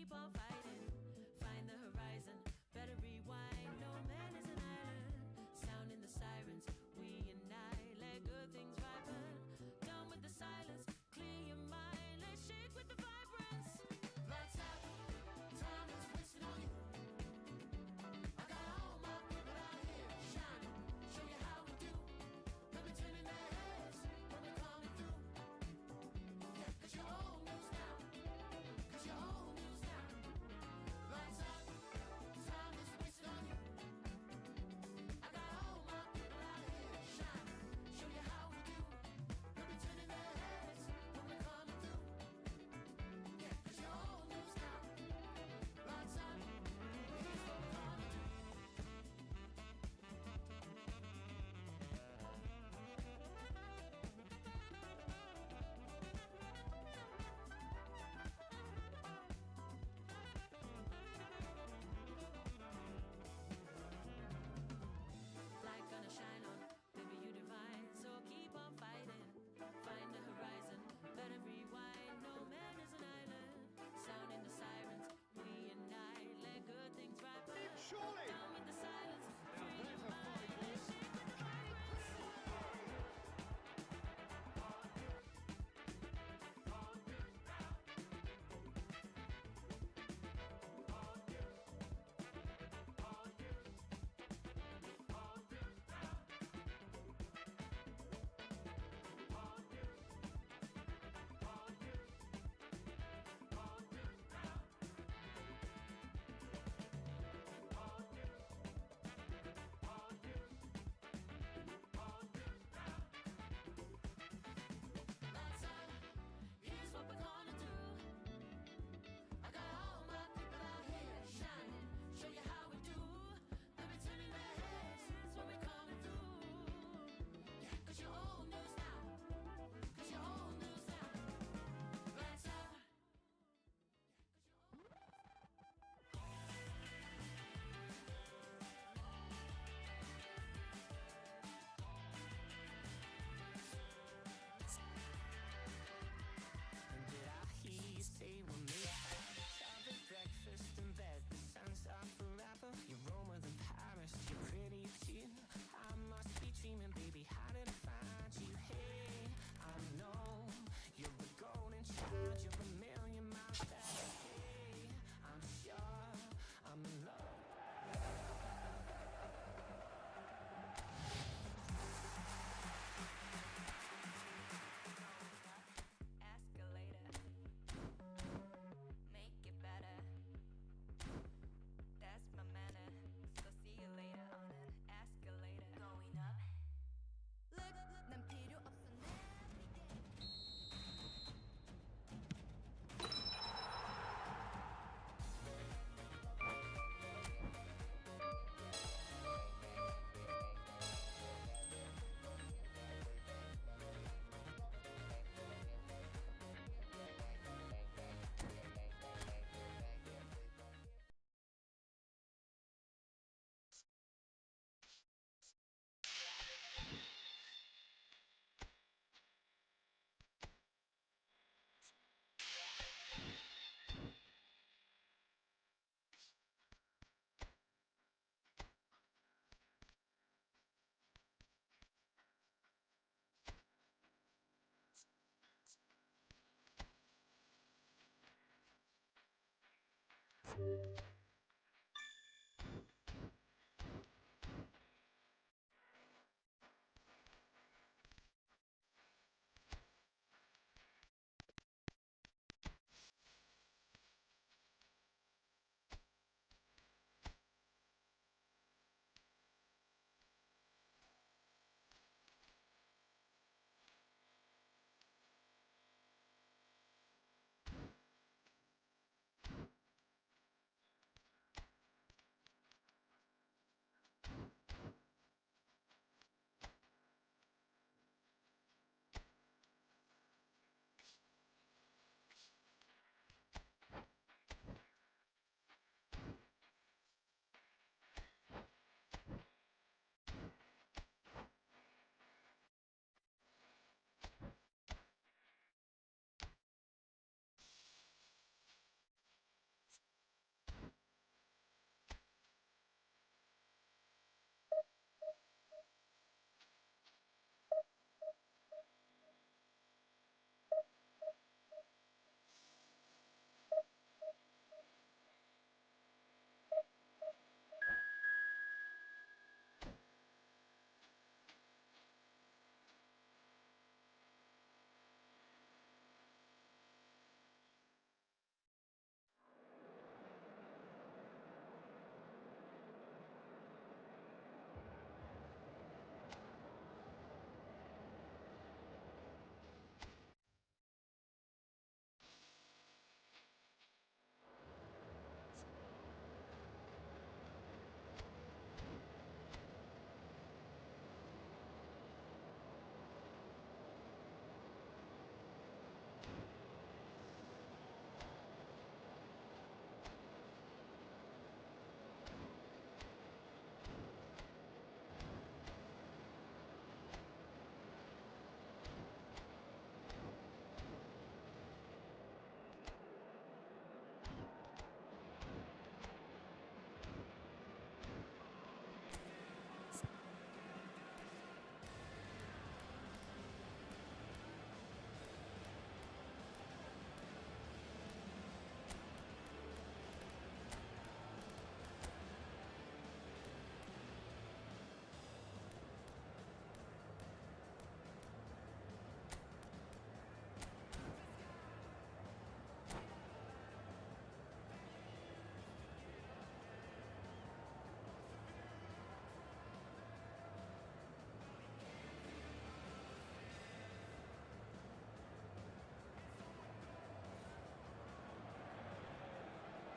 keep on fighting. Find the horizon, better rewind. No man is an island. Sounding the sirens, we unite. Let good things ripen. Done with the silence, clear your mind. Let's shake with the vibrance. Lights out, time is wasting on you. I got all my people out here shining. Show you how we do. They'll be turning their heads when we're coming through. Yeah, 'cause you're old news now. 'Cause you're old news now. Lights out, time is wasted on you. I got all my people out here shining. Show you how we do. They'll be turning their heads when we're coming through. Yeah, 'cause you're old news now. Lights out, here's what we're gonna do. Light gonna shine on, baby, you divine. So keep on fighting. Find the horizon, better rewind. No man is an island. Sounding the sirens, we unite. Let good things ripen. Surely. Down with the silence, free your there's a mind. fight. Let's shake with the vibrance. Lights out, here's what we're gonna do. I got all my people out here shining. Show you how we do. They'll be turning their heads when we're coming through. Yeah, 'cause you're old news now. 'Cause you're old news now. Lights out. And did I hear you say we'll make chocolate breakfast in bed? The sun's up forever. You're Roma than Paris. You're pretty cute. I must be dreaming, baby. How did I find you? Hey, I know you're a golden child. You're a million miles better. Hey, I'm sure I'm in love. Escalator, make it better. That's my manner. So see you later on an escalator. Going up. Look, 난 필요 없어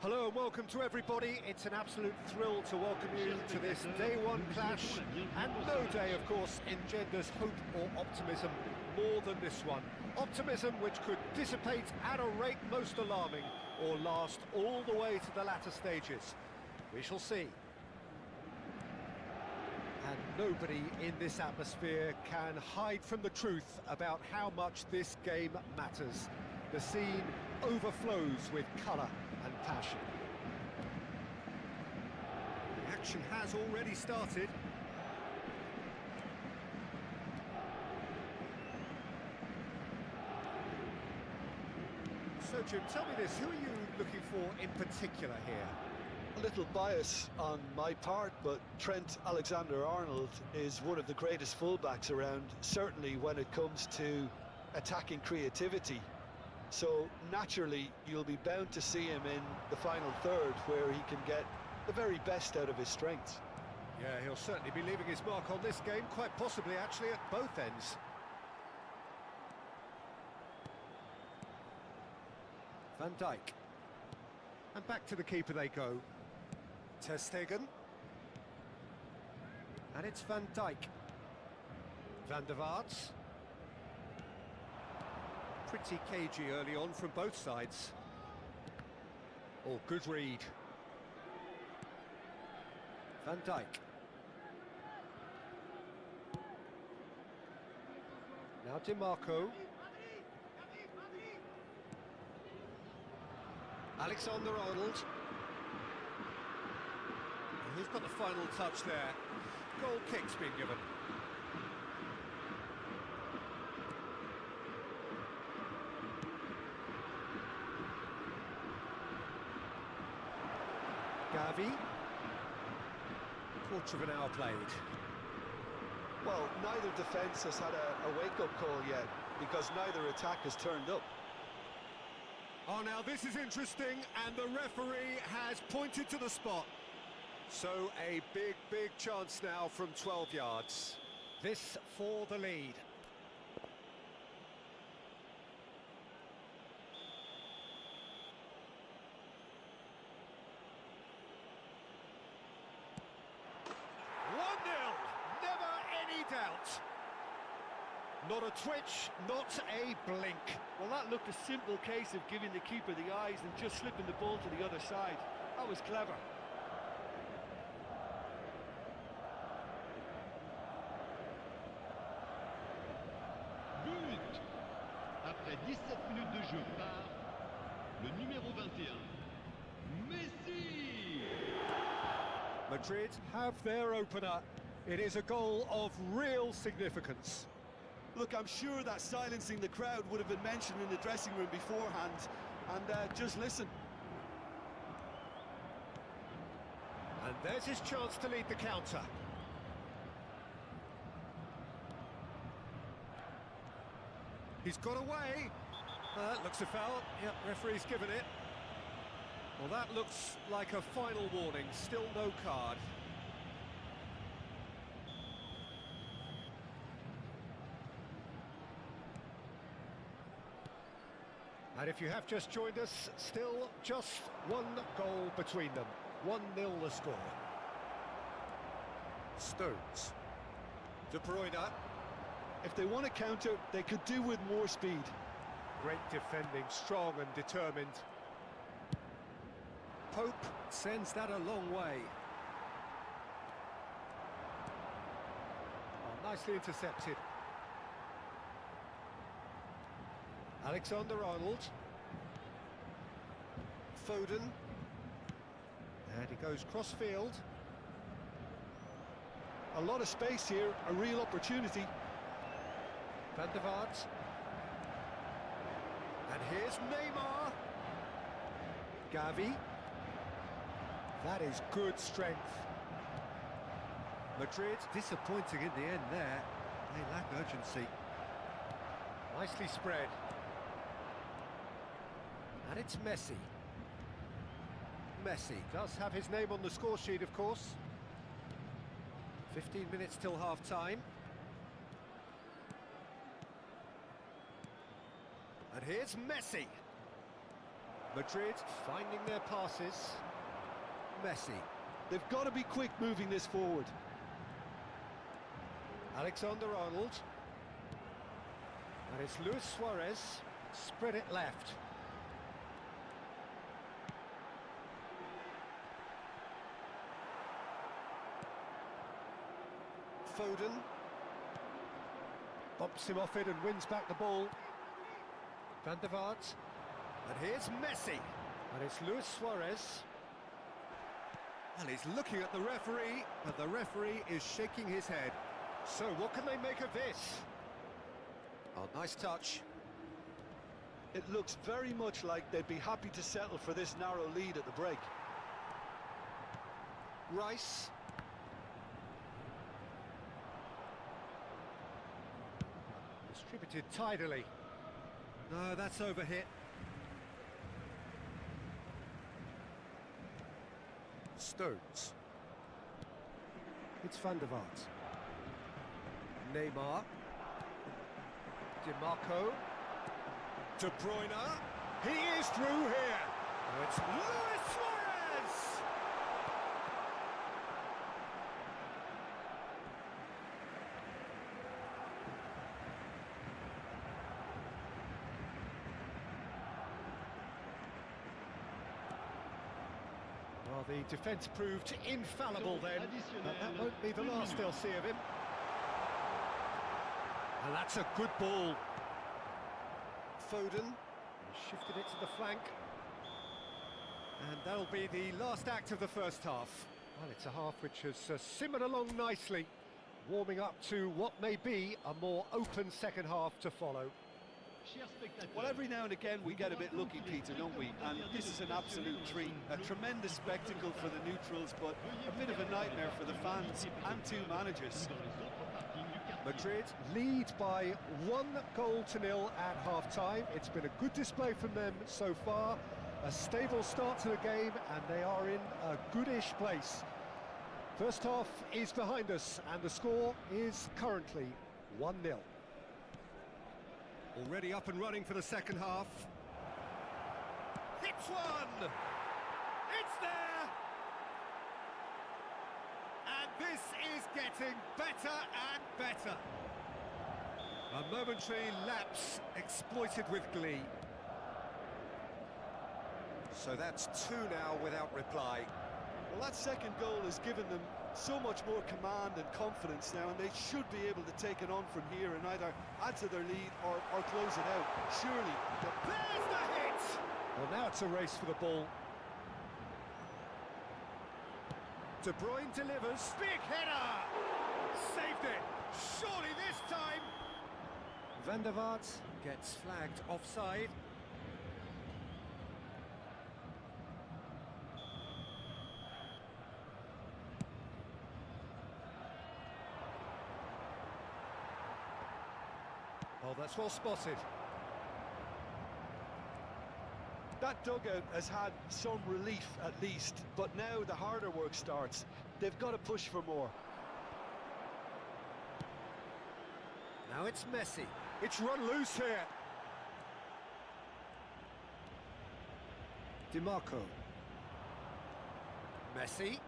Hello and welcome to everybody. It's an absolute thrill to welcome you to this day one clash, and no day, of course, engenders hope or optimism more than this one. Optimism which could dissipate at a rate most alarming, or last all the way to the latter stages. We shall see. And nobody in this atmosphere can hide from the truth about how much this game matters. The scene overflows with colour and passion. The action has already started. So Jim, tell me this, who are you looking for in particular here? A little bias on my part, but Trent Alexander-Arnold is one of the greatest fullbacks around, certainly when it comes to attacking creativity. So naturally you'll be bound to see him in the final third, where he can get the very best out of his strengths. Yeah, he'll certainly be leaving his mark on this game, quite possibly actually at both ends. Van Dijk. And back to the keeper they go. Ter Stegen. And it's Van Dijk. Van der Vaart. Pretty cagey early on from both sides. Oh, good read. Van Dijk. Now DiMarco. Alexander-Arnold. Who's got the final touch there? Goal kick's been given. Gavi. Quarter of an hour played. Well, neither defence has had a wake-up call yet, because neither attack has turned up. Oh, now this is interesting, and the referee has pointed to the spot. So a big chance now from 12 yards. This for the lead. Doubt. Not a twitch, not a blink. Well, that looked a simple case of giving the keeper the eyes and just slipping the ball to the other side. That was clever. But après 17 minutes de jeu par le numéro 21, Messi. Madrid have their opener. It is a goal of real significance. Look, I'm sure that silencing the crowd would have been mentioned in the dressing room beforehand. And just listen. And there's his chance to lead the counter. He's got away. That looks a foul. Yep, referee's given it. Well, that looks like a final warning. Still no card. And if you have just joined us, still just one goal between them. 1-0 the score. Stones. De Bruyne. If they want to counter, they could do with more speed. Great defending, strong and determined. Pope sends that a long way. Oh, nicely intercepted. Alexander-Arnold. Foden. And he goes cross-field. A lot of space here, a real opportunity. Van der Vaart. And here's Neymar. Gavi. That is good strength. Madrid disappointing in the end there. They lack urgency. Nicely spread. And it's Messi. Messi does have his name on the score sheet, of course. 15 minutes till half-time. And here's Messi. Madrid finding their passes. Messi. They've got to be quick moving this forward. Alexander-Arnold. And it's Luis Suarez. Spread it left. Foden. Bumps him off it and wins back the ball. Van der Vaart. And here's Messi. And it's Luis Suarez. And he's looking at the referee, but the referee is shaking his head. So what can they make of this? Oh, nice touch. It looks very much like they'd be happy to settle for this narrow lead at the break. Rice. Distributed tidily. No, that's overhit. Stones. It's Van der Vaart. Neymar. DiMarco. De Bruyne. He is through here. Oh, it's Luis Suarez! Well, the defence proved infallible then, but that won't be the last they'll see of him. And that's a good ball. Foden shifted it to the flank. And that'll be the last act of the first half. Well, it's a half which has simmered along nicely, warming up to what may be a more open second half to follow. Well, every now and again we get a bit lucky, Peter, don't we? And this is an absolute treat. A tremendous spectacle for the neutrals, but a bit of a nightmare for the fans and two managers. Madrid lead by 1-0 at half-time. It's been a good display from them so far. A stable start to the game, and they are in a goodish place. First half is behind us, and the score is currently 1-0. Already up and running for the second half. Hits one! It's there! And this is getting better and better. A momentary lapse exploited with glee. So that's two now without reply. Well, that second goal has given them so much more command and confidence now, and they should be able to take it on from here and either add to their lead or close it out. Surely. There's the hit! Well, now it's a race for the ball. De Bruyne delivers. Big header! Saved it! Surely this time! Van der Vaart gets flagged offside. Oh, that's well spotted. That dugout has had some relief at least, but now the harder work starts. They've got to push for more. Now it's Messi. It's run loose here. DiMarco. Messi.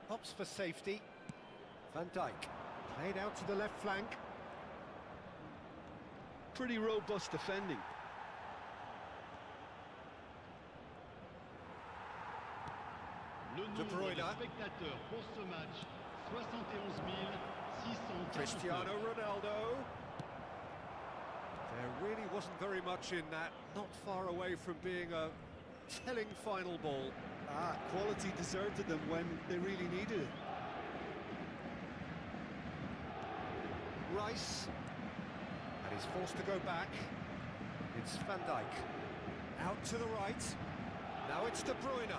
Hops for safety. Van Dijk. Played out to the left flank. Pretty robust defending. Le nombre de spectateurs pour ce match, 71 600. Cristiano Ronaldo. There really wasn't very much in that, not far away from being a telling final ball. Quality deserted them when they really needed it. Rice. And he's forced to go back. It's Van Dijk. Out to the right. Now it's De Bruyne.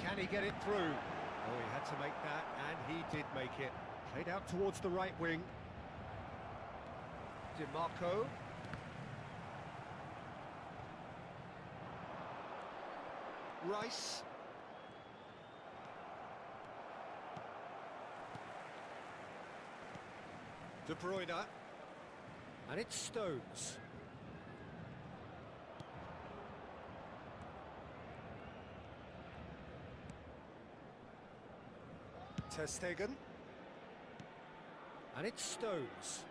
Can he get it through? Oh, he had to make that, and he did make it. Played out towards the right wing. DiMarco. Rice. De Bruyne. And it's Stones. Ter Stegen. And it's Stones.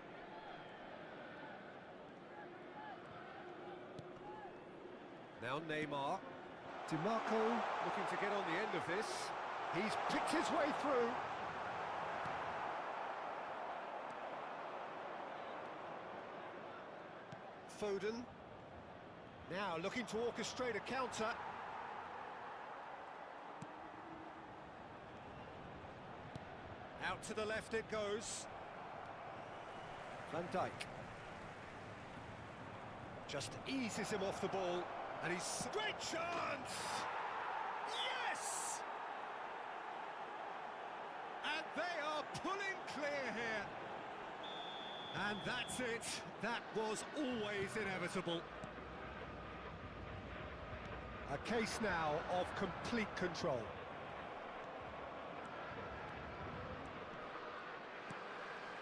Now Neymar. DiMarco looking to get on the end of this. He's picked his way through. Foden. Now looking to orchestrate a counter. Out to the left it goes. Van Dijk. Just eases him off the ball. And he's... Great chance! Yes! And they are pulling clear here. And that's it. That was always inevitable. A case now of complete control.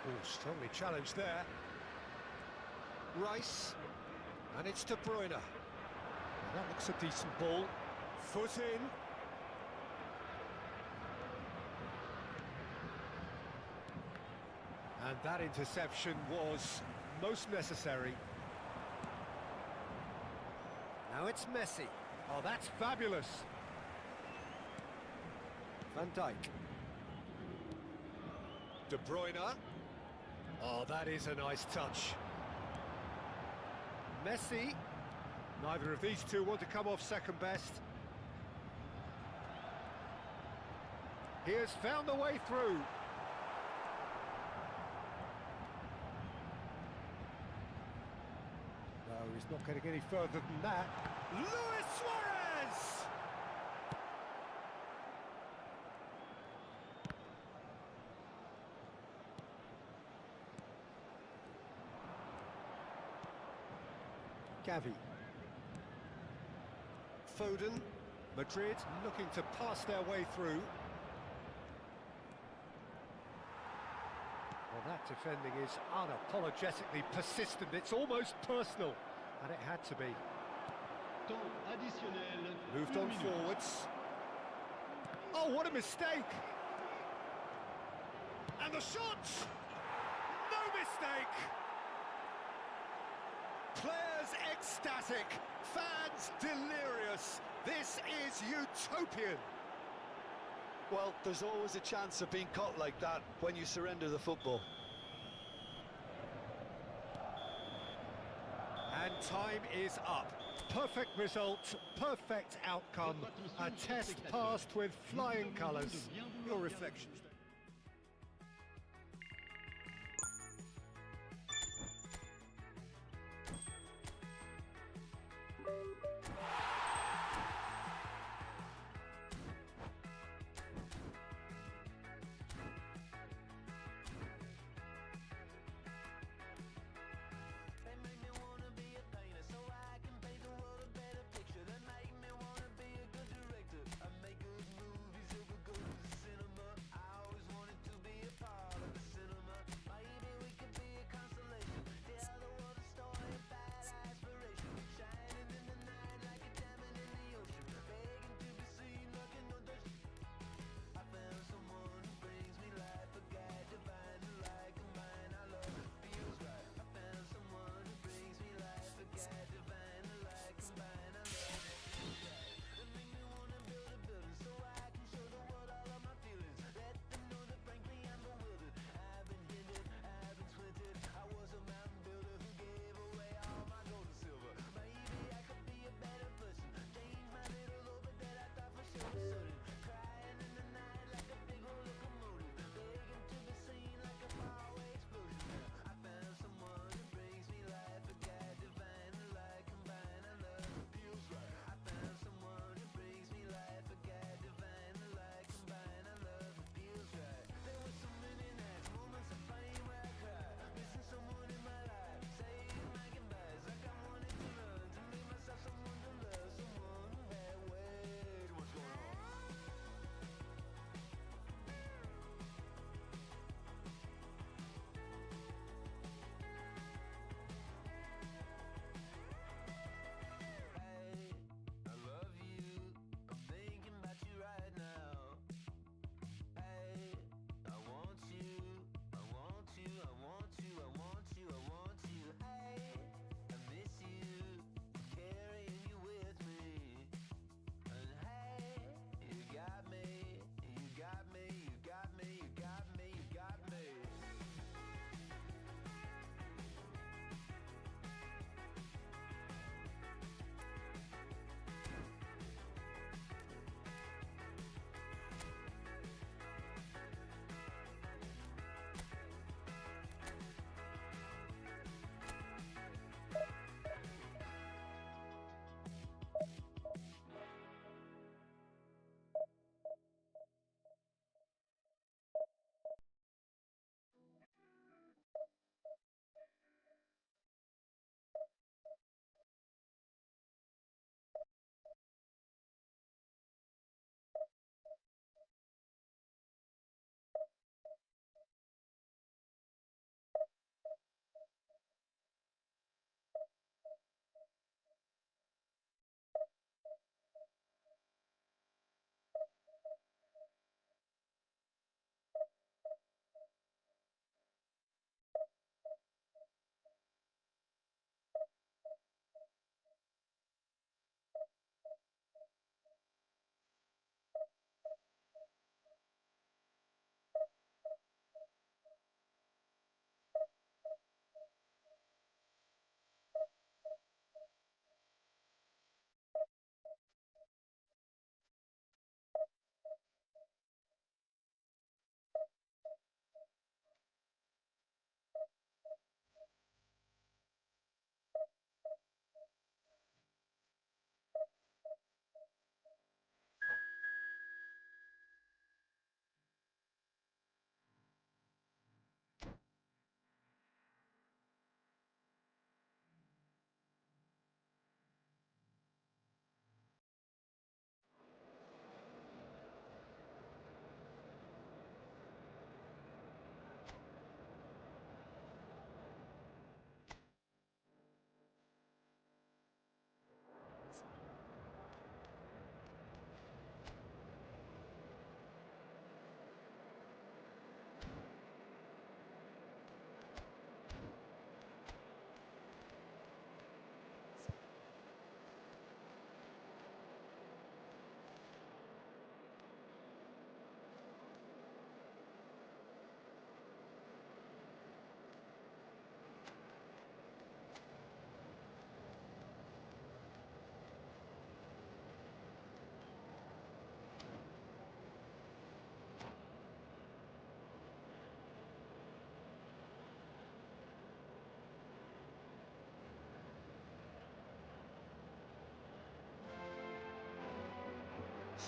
Oh, strongly challenged there. Rice. And it's De Bruyne. That looks a decent ball. Foot in. And that interception was most necessary. Now it's Messi. Oh, that's fabulous. Van Dijk. De Bruyne. Oh, that is a nice touch. Messi. Neither of these two want to come off second best. He has found the way through. No, he's not getting any further than that. Luis Suarez! Gavi. Foden. Madrid looking to pass their way through. Well, that defending is unapologetically persistent. It's almost personal, and it had to be. Temps additionnel. Moved Une on minute. forwards. Oh, what a mistake! And the shot! No mistake! Players ecstatic, fans delirious. This is utopian. Well, there's always a chance of being caught like that when you surrender the football. And time is up. Perfect result, perfect outcome. A test passed with flying colours. Your reflections. They make me wanna be a painter so I can paint the world a better picture. They make me wanna be a good director. I make good movies if we go to the cinema. I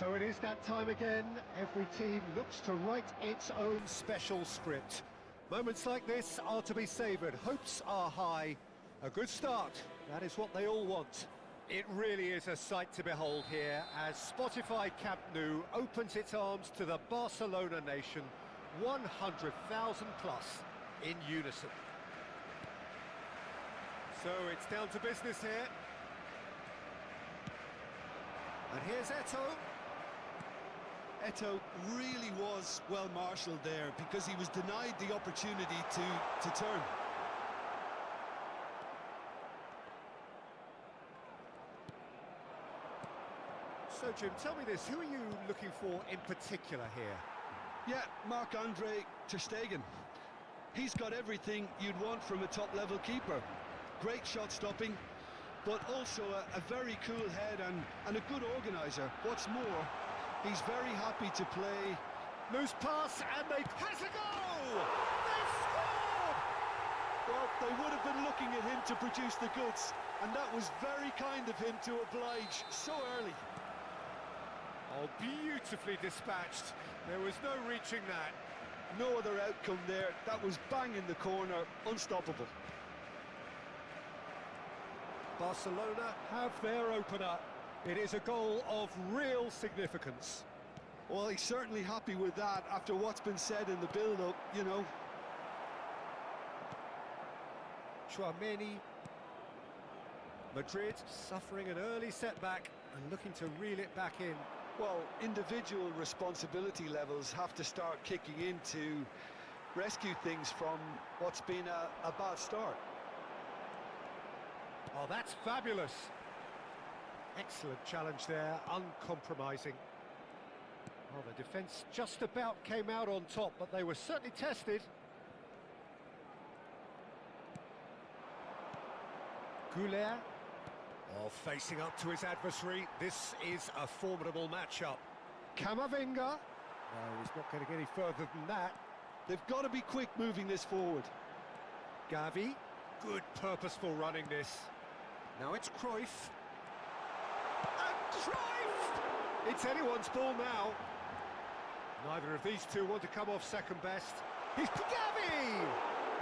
So it is that time again. Every team looks to write its own special script. Moments like this are to be savoured. Hopes are high. A good start, that is what they all want. It really is a sight to behold here as Spotify Camp Nou opens its arms to the Barcelona nation, 100,000 plus in unison. So it's down to business here. And here's Eto'o. Eto'o really was well marshalled there because he was denied the opportunity to turn. So Jim, tell me this, who are you looking for in particular here? Yeah, Marc-Andre ter Stegen. He's got everything you'd want from a top-level keeper. Great shot stopping, but also a very cool head and a good organiser. What's more, he's very happy to play. Loose pass, and they has a goal! They've scored! Well, they would have been looking at him to produce the goods, and that was very kind of him to oblige so early. Oh, beautifully dispatched. There was no reaching that. No other outcome there. That was bang in the corner, unstoppable. Barcelona have their opener. It is a goal of real significance. Well, he's certainly happy with that after what's been said in the build-up, you know. Tchouaméni. Madrid suffering an early setback and looking to reel it back in. Well, individual responsibility levels have to start kicking in to rescue things from what's been a bad start. Oh, that's fabulous. Excellent challenge there, uncompromising. Well, the defence just about came out on top, but they were certainly tested. Goulet. Oh, facing up to his adversary. This is a formidable matchup. Camavinga. No, he's not getting any further than that. They've got to be quick moving this forward. Gavi. Good purposeful running this. Now it's Cruyff. And Cruyff! It's anyone's ball now. Neither of these two want to come off second best. He's Gavi!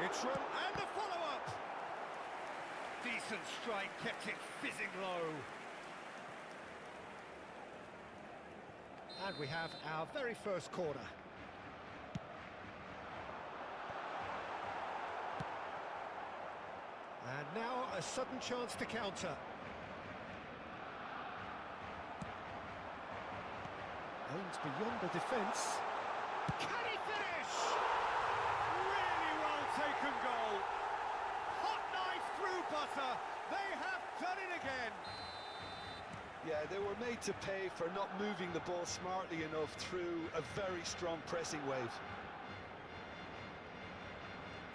It's run and the follow-up. Decent strike, kept it fizzing low. And we have our very first corner. And now a sudden chance to counter. Aims beyond the defence. Can he finish? Really well taken goal. Hot knife through butter. They have done it again. Yeah, they were made to pay for not moving the ball smartly enough through a very strong pressing wave.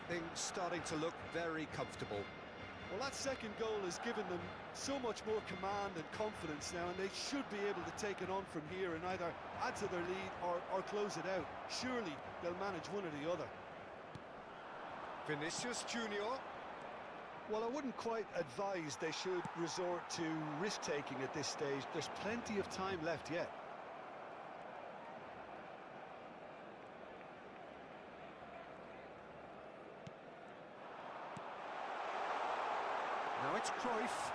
Things starting to look very comfortable. Well, that second goal has given them so much more command and confidence now, and they should be able to take it on from here and either add to their lead or close it out. Surely they'll manage one or the other. Vinicius Junior. Well, I wouldn't quite advise they should resort to risk-taking at this stage. There's plenty of time left yet. Now it's Cruyff,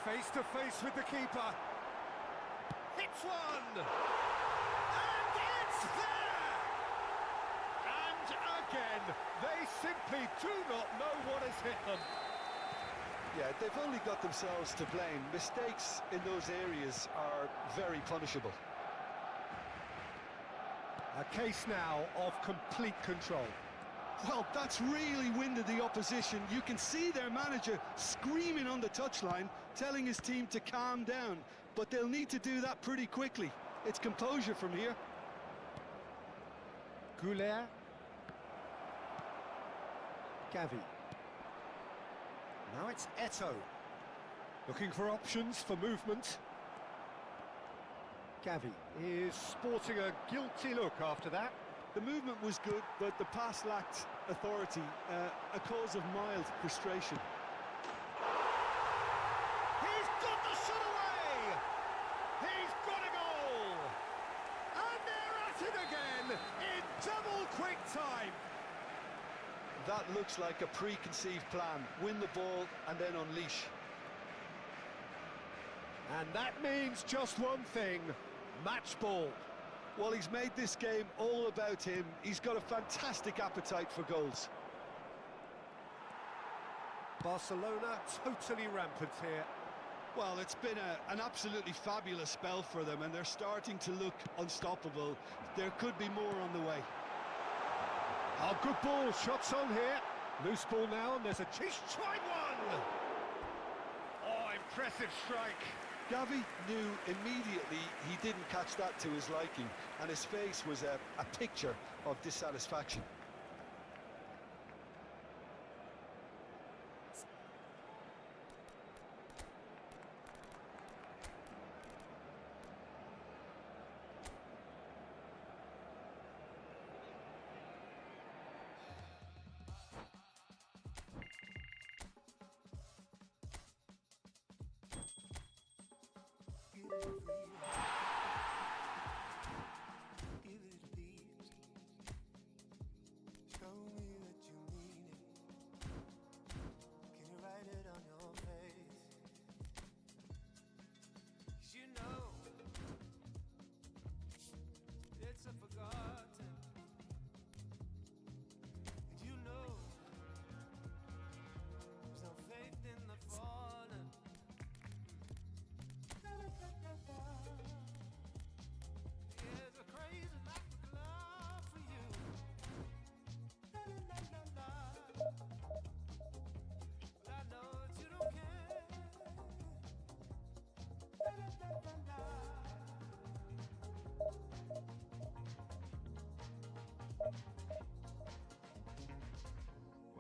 face to face with the keeper. Hits one! And it's there! And again, they simply do not know what has hit them. Yeah, they've only got themselves to blame. Mistakes in those areas are very punishable. A case now of complete control. Well, that's really winded the opposition. You can see their manager screaming on the touchline, telling his team to calm down, but they'll need to do that pretty quickly. It's composure from here. Goulet. Gavi. Now it's Eto'o. Looking for options for movement. Gavi is sporting a guilty look after that. The movement was good, but the pass lacked authority, a cause of mild frustration. He's got the shot away! He's got a goal! time. That looks like a preconceived plan. Win the ball and then unleash. And that means just one thing, match ball. Well, he's made this game all about him. He's got a fantastic appetite for goals. Barcelona totally rampant here. Well, it's been an absolutely fabulous spell for them, and they're starting to look unstoppable. There could be more on the way. Oh, good ball, shots on here. Loose ball now, and there's a chase, tried one! Oh, impressive strike. Gavi knew immediately he didn't catch that to his liking, and his face was a picture of dissatisfaction. It's a forgotten, and you know there's no faith in the fallen. There's a crazy lack of love for you. But I know that you don't care.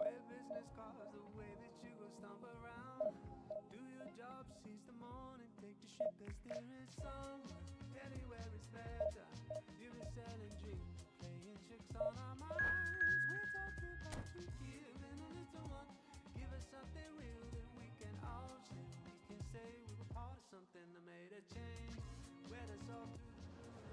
Way business cards, the way that you go stomp around. Do your job, seize the morning, take the ship as there is someone. Anywhere is better. You've been selling dreams, playing tricks on our minds. We're talking about you giving a little one. Give us something real that we can all share. We can say we were part of something that made a change. Where us all through the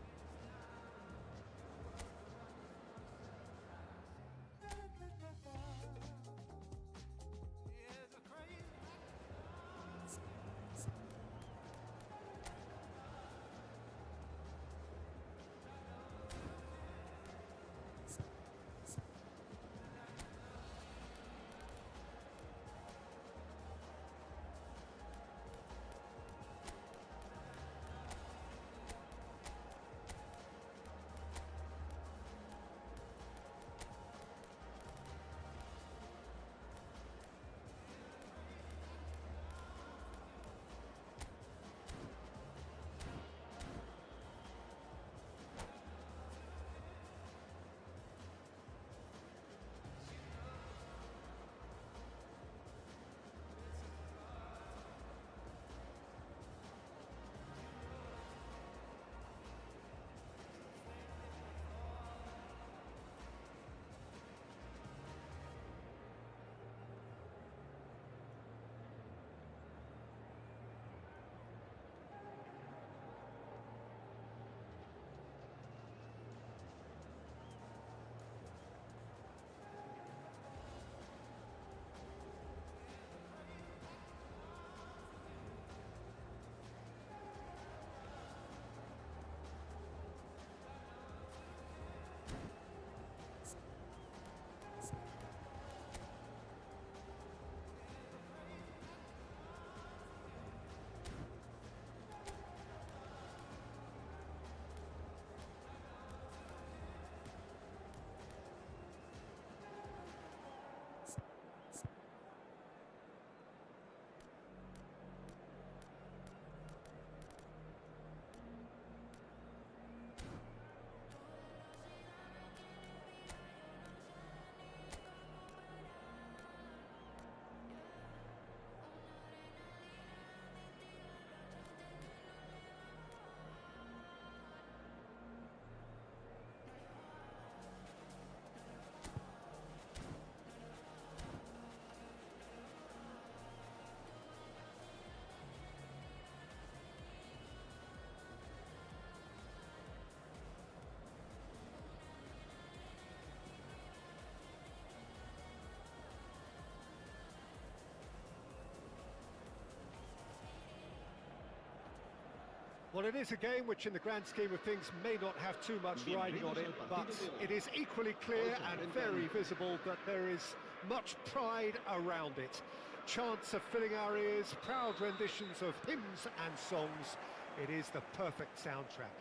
Well, it is a game which in the grand scheme of things may not have too much riding on it, but it is equally clear and very visible that there is much pride around it. Chants are filling our ears, proud renditions of hymns and songs. It is the perfect soundtrack.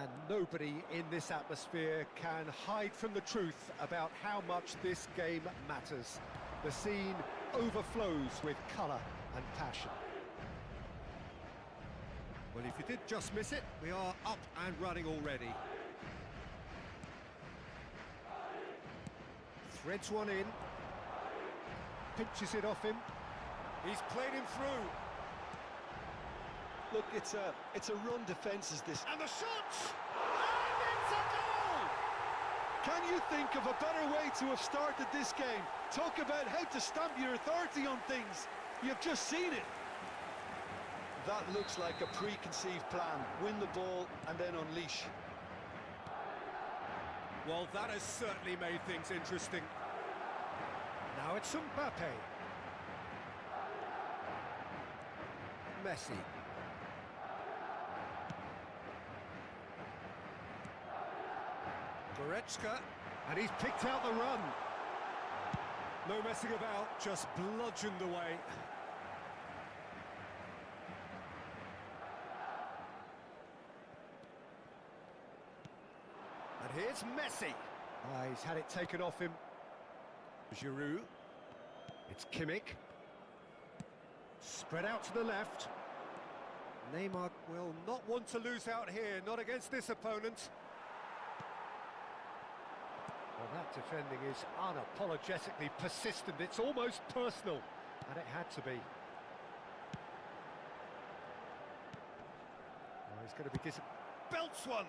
And nobody in this atmosphere can hide from the truth about how much this game matters. The scene overflows with colour and passion. Well, if you did just miss it, we are up and running already. Threads one in. Pinches it off him. He's played him through. Look, it's a run defence is this. And the shot! And it's a goal! Can you think of a better way to have started this game? Talk about how to stamp your authority on things. You've just seen it. That looks like a preconceived plan. Win the ball and then unleash. Well, that has certainly made things interesting. Now it's Mbappe. Messi. Goretzka. And he's picked out the run. No messing about, just bludgeoned away. And here's Messi. He's had it taken off him. Giroud. It's Kimmich. Spread out to the left. Neymar will not want to lose out here, not against this opponent. Well, that defending is unapologetically persistent. It's almost personal, and it had to be. Oh, he's going to be belts one.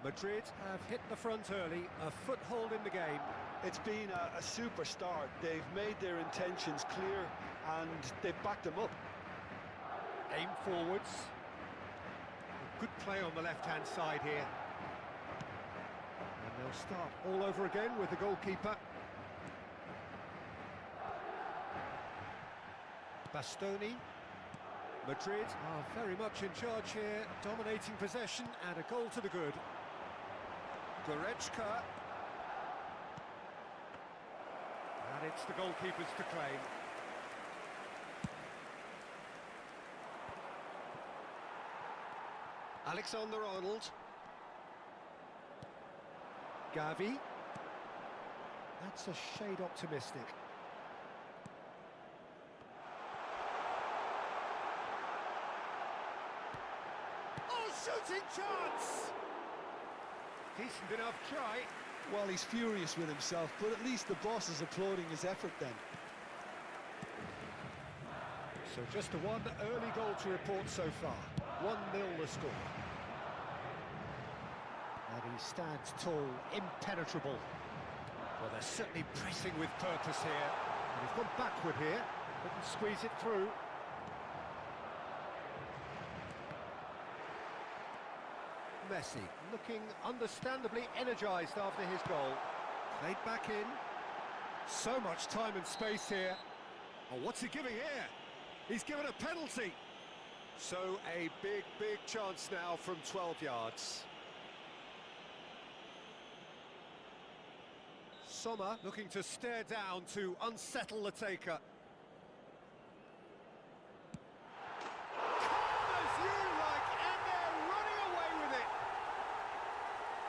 Madrid have hit the front early, a foothold in the game. It's been a super start. They've made their intentions clear and they've backed them up. Aim forwards. Good play on the left-hand side here. And they'll start all over again with the goalkeeper. Bastoni. Madrid are very much in charge here, dominating possession and a goal to the good. Goretzka. And it's the goalkeepers to claim. Alexander-Arnold. Gavi. That's a shade optimistic. Oh, shooting chance! Decent enough try. Well, he's furious with himself, but at least the boss is applauding his effort then. So just the one early goal to report so far. 1-0 the score. And he stands tall, impenetrable. Well, they're certainly pressing with purpose here. And he's gone backward here. Couldn't squeeze it through. Messi looking understandably energised after his goal. Played back in. So much time and space here. Oh, what's he giving here? He's given a penalty. So a big chance now from 12 yards. Sommer looking to stare down to unsettle the taker.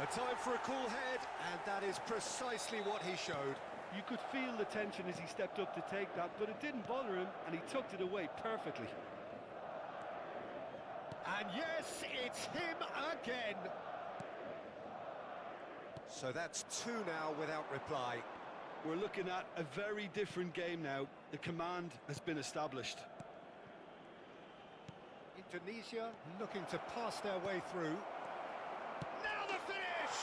A time for a cool head, and that is precisely what he showed. You could feel the tension as he stepped up to take that, but it didn't bother him, and he tucked it away perfectly. And yes, it's him again. So that's two now without reply. We're looking at a very different game now. The command has been established. Indonesia looking to pass their way through. Now the finish!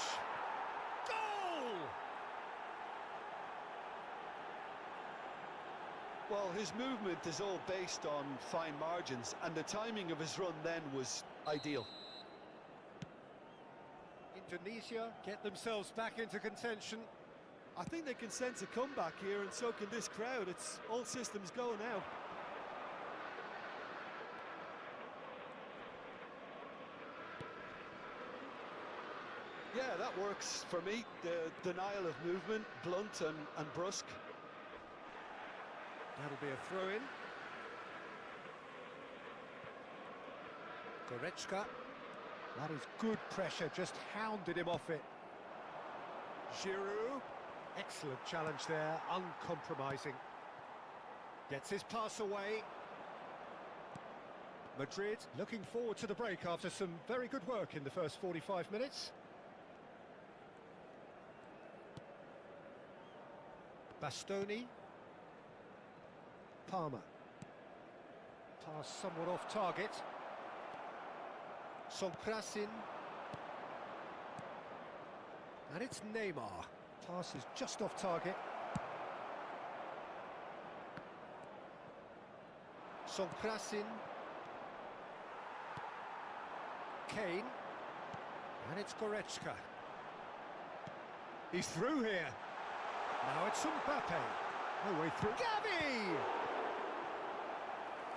Goal! Well, his movement is all based on fine margins, and the timing of his run then was ideal. Indonesia get themselves back into contention. I think they can sense a comeback here, and so can this crowd. It's all systems go now. Yeah, that works for me. The denial of movement, blunt and brusque. That'll be a throw-in. Goretzka. That is good pressure, just hounded him off it. Giroud. Excellent challenge there, uncompromising. Gets his pass away. Madrid looking forward to the break after some very good work in the first 45 minutes. Bastoni. Palmer. Pass somewhat off target. Sonkrasin. And it's Neymar. Pass is just off target. Sonkrasin. Kane. And it's Goretzka. He's through here. Now it's Mbappe. No way through. Gavi!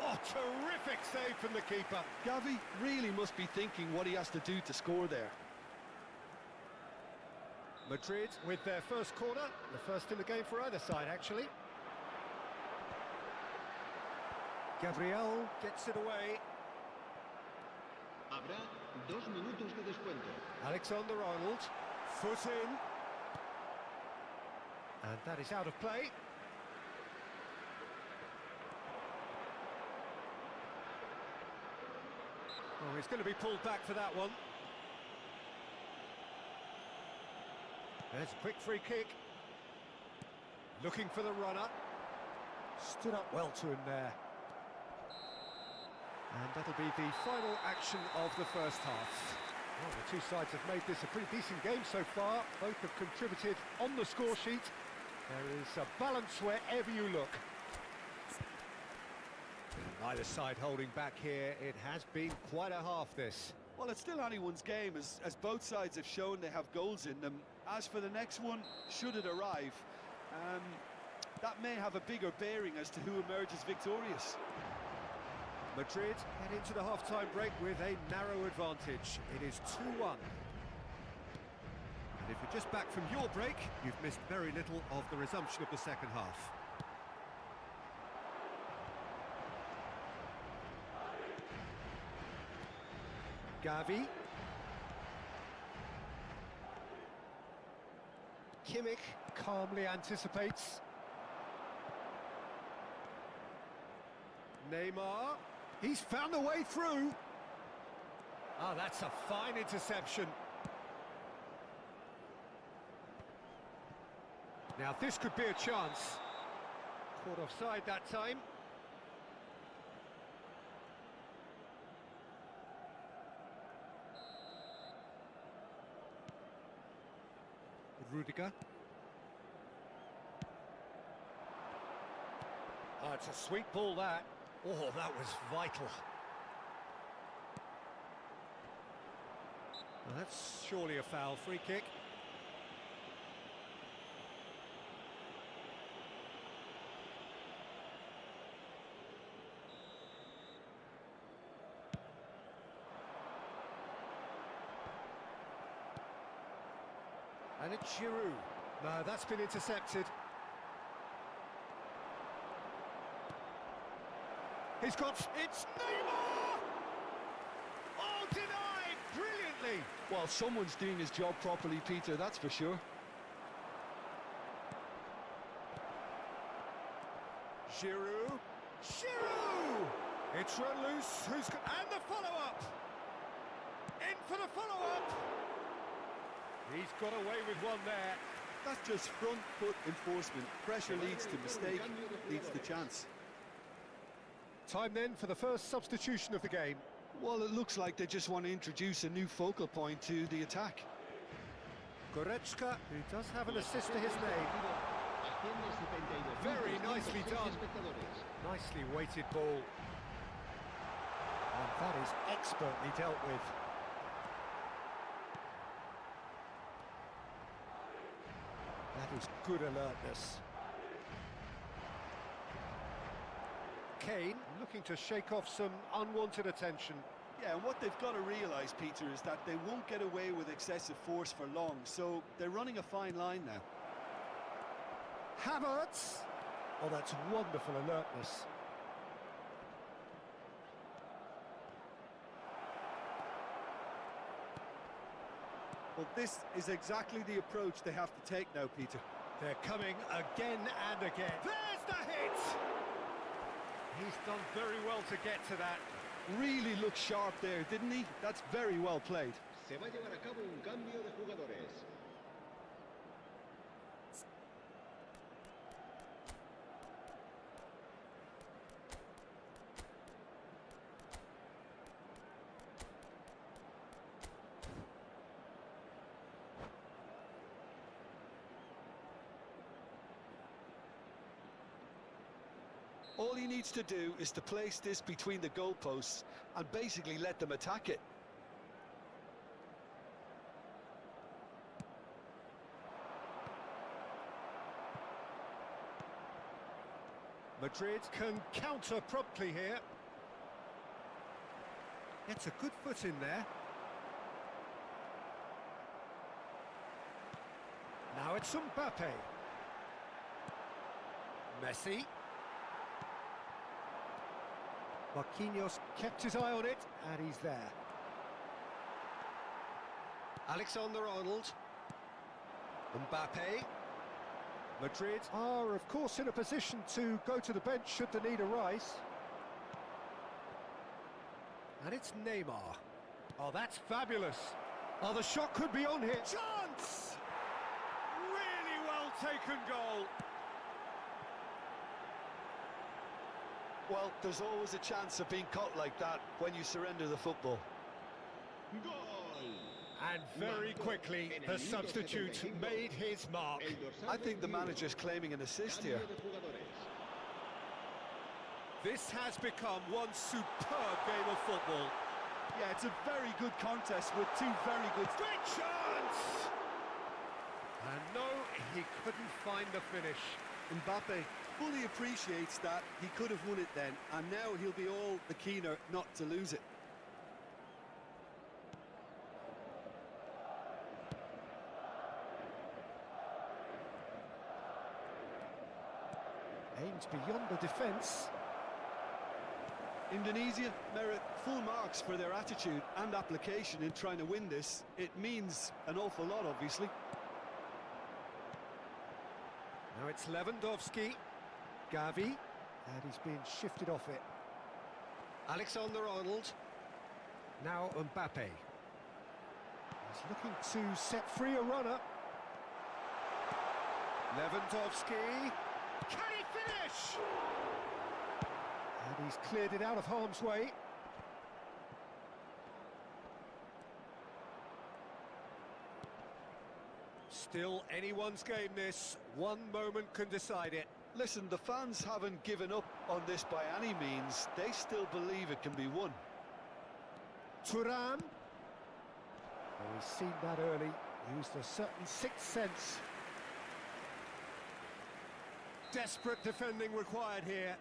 Oh, terrific save from the keeper. Gavi really must be thinking what he has to do to score there. Madrid with their first corner, the first in the game for either side, actually. Gabriel gets it away. Habrá 2 minutos de descuento. Alexander-Arnold, foot in. And that is out of play. Oh, he's going to be pulled back for that one. There's a quick free kick. Looking for the runner. Stood up well to him there. And that'll be the final action of the first half. Well, the two sides have made this a pretty decent game so far. Both have contributed on the score sheet. There is a balance wherever you look. Neither side holding back here. It has been quite a half, this. Well, it's still anyone's game, as both sides have shown they have goals in them. As for the next one, should it arrive, that may have a bigger bearing as to who emerges victorious. Madrid head into the half-time break with a narrow advantage. It is 2-1. And if you're just back from your break, you've missed very little of the resumption of the second half. Gavi. Kimmich calmly anticipates. Neymar. He's found a way through. Oh, that's a fine interception. Now this could be a chance. Caught offside that time. Rudiger. Oh, it's a sweet ball, that. Oh, that was vital. Well, that's surely a foul. Free kick. And it's Giroud. No, that's been intercepted. He's got... It's Neymar! Oh, denied! Brilliantly! Well, someone's doing his job properly, Peter, that's for sure. Giroud. Giroud! It's run loose. And the follow-up! In for the follow-up! He's got away with one there. That's just front foot enforcement. Pressure leads to mistake, leads to chance. Time then for the first substitution of the game. Well, it looks like they just want to introduce a new focal point to the attack. Goretzka, who does have an assist to his name. Very nicely done. Nicely weighted ball. And that is expertly dealt with. That is good alertness. Kane looking to shake off some unwanted attention. Yeah, and what they've got to realise, Peter, is that they won't get away with excessive force for long, so they're running a fine line now. Havertz! Oh, that's wonderful alertness. Well, this is exactly the approach they have to take now, Peter. They're coming again and again. There's the hit! He's done very well to get to that. Really looked sharp there, didn't he? That's very well played. Se va a llevar a cabo un cambio de jugadores. All he needs to do is to place this between the goalposts and basically let them attack it. Madrid can counter promptly here. Gets a good foot in there. Now it's Mbappe. Messi. Marquinhos kept his eye on it, and he's there. Alexander-Arnold. Mbappe. Madrid are, of course, in a position to go to the bench should the need arise. And it's Neymar. Oh, that's fabulous. Oh, the shot could be on here. Chance! Really well taken goal. Well, there's always a chance of being caught like that when you surrender the football. Gol. And very quickly, the substitute made his mark. I think the manager's claiming an assist here. This has become one superb game of football. Yeah, it's a very good contest with two very good... Great chance! And no, he couldn't find the finish. Mbappe fully appreciates that he could have won it then, and now he'll be all the keener not to lose it. Aims beyond the defence. Indonesia merit full marks for their attitude and application in trying to win this. It means an awful lot, obviously. Now it's Lewandowski. Gavi. And he's being shifted off it. Alexander-Arnold. Now Mbappe. He's looking to set free a runner. Lewandowski. Can he finish? And he's cleared it out of harm's way. Still anyone's game this. One moment can decide it. Listen, the fans haven't given up on this by any means. They still believe it can be won. Thuram. Oh, he's seen that early. Used a certain sixth sense. Desperate defending required here.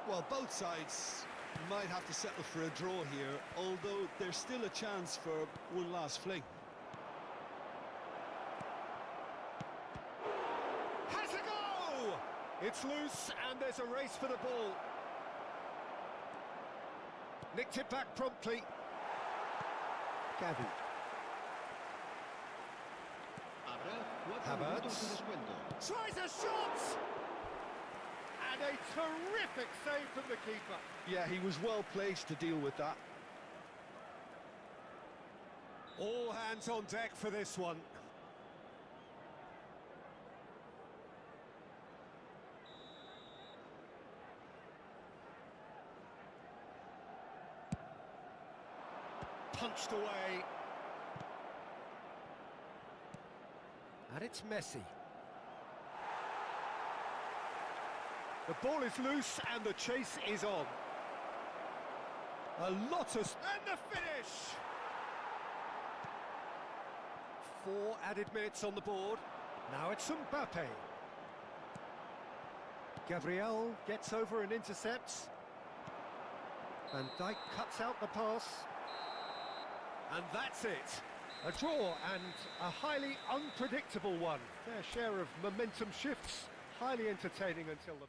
Well, both sides might have to settle for a draw here, although there's still a chance for one last fling. Has a go! It's loose and there's a race for the ball. Nicked it back promptly. Gavi. Havertz tries a shot! And a terrific save from the keeper. Yeah, he was well placed to deal with that. All hands on deck for this one. Punched away. And it's Messi. The ball is loose and the chase is on. A lot of... And the finish! 4 added minutes on the board. Now it's Mbappe. Gabriel gets over and intercepts. Van Dijk cuts out the pass. And that's it. A draw and a highly unpredictable one. Fair share of momentum shifts. Highly entertaining until the...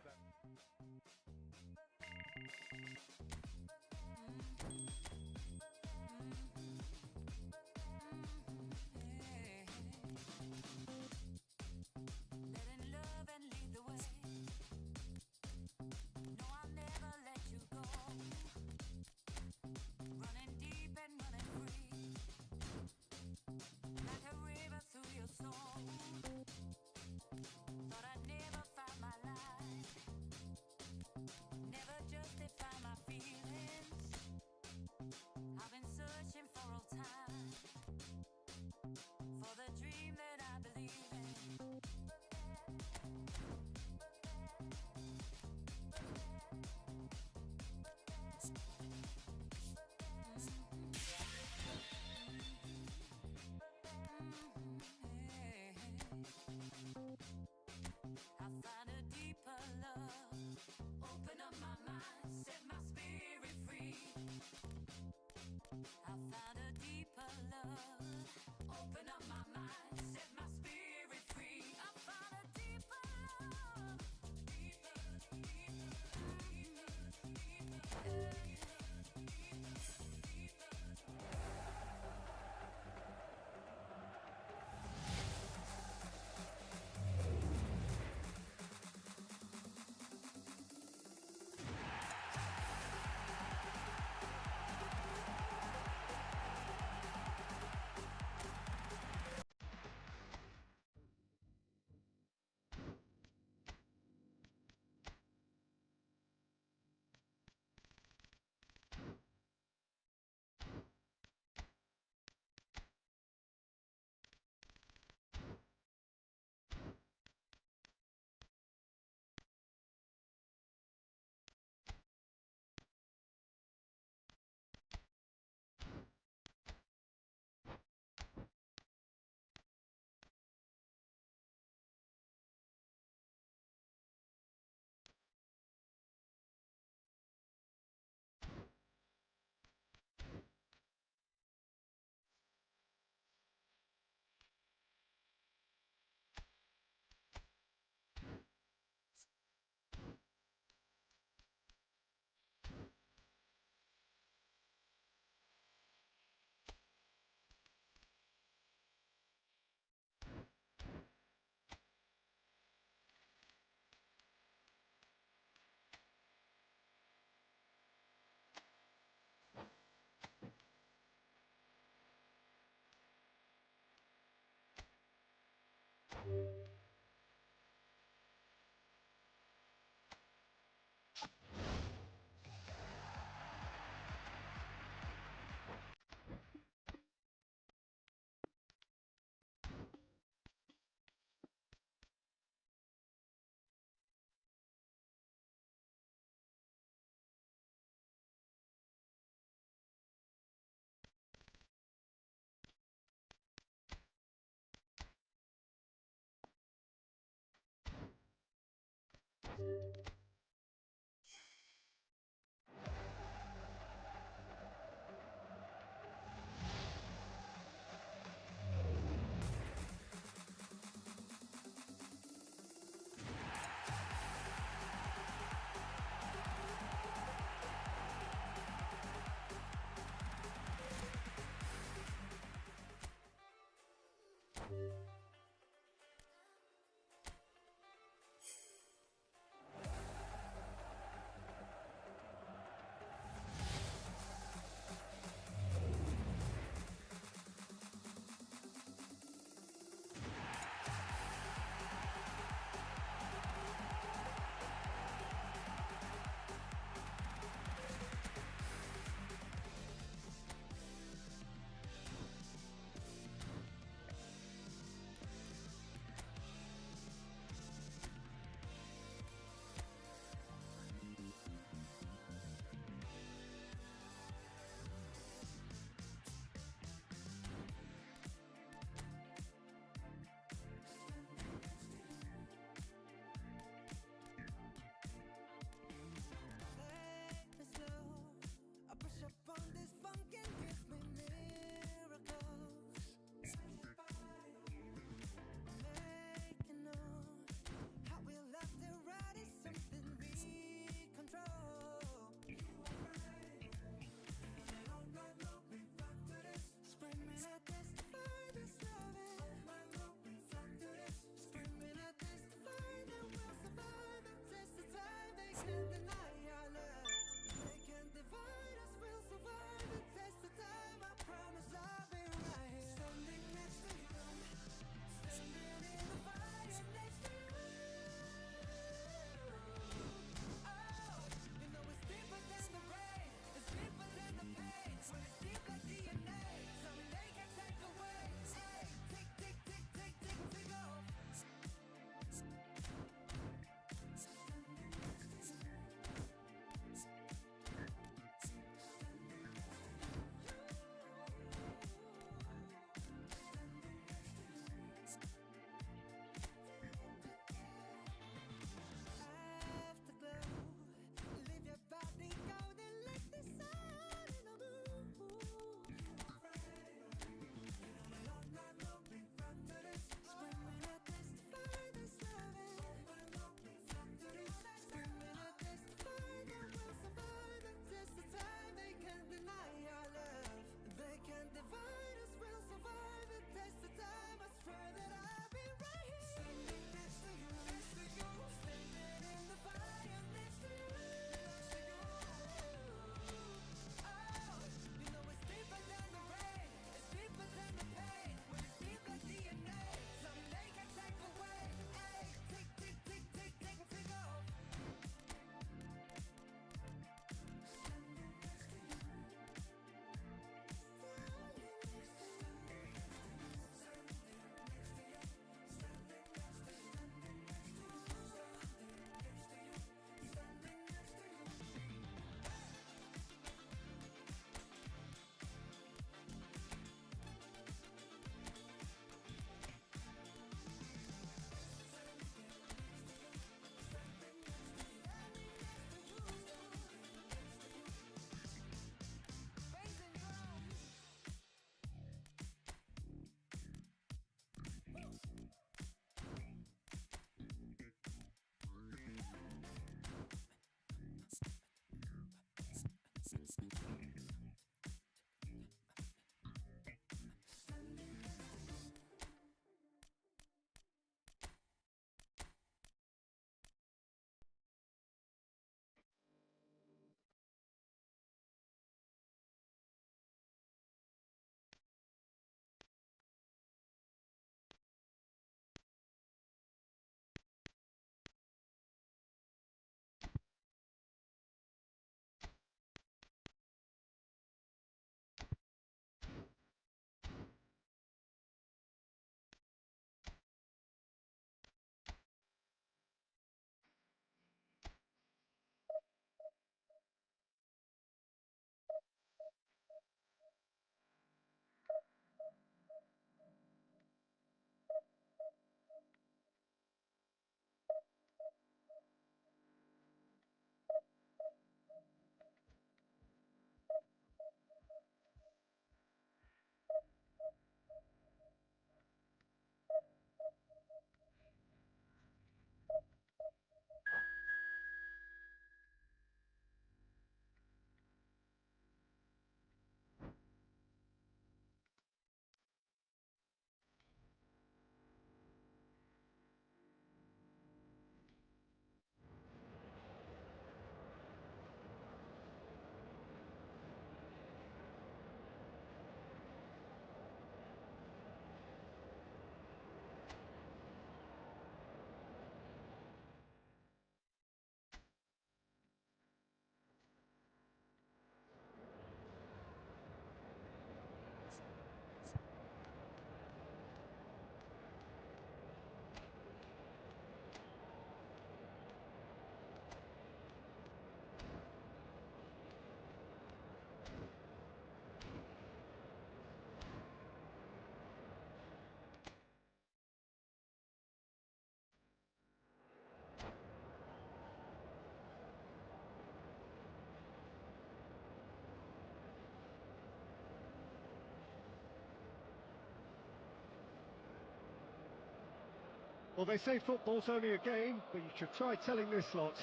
Well, they say football's only a game, but you should try telling this lot.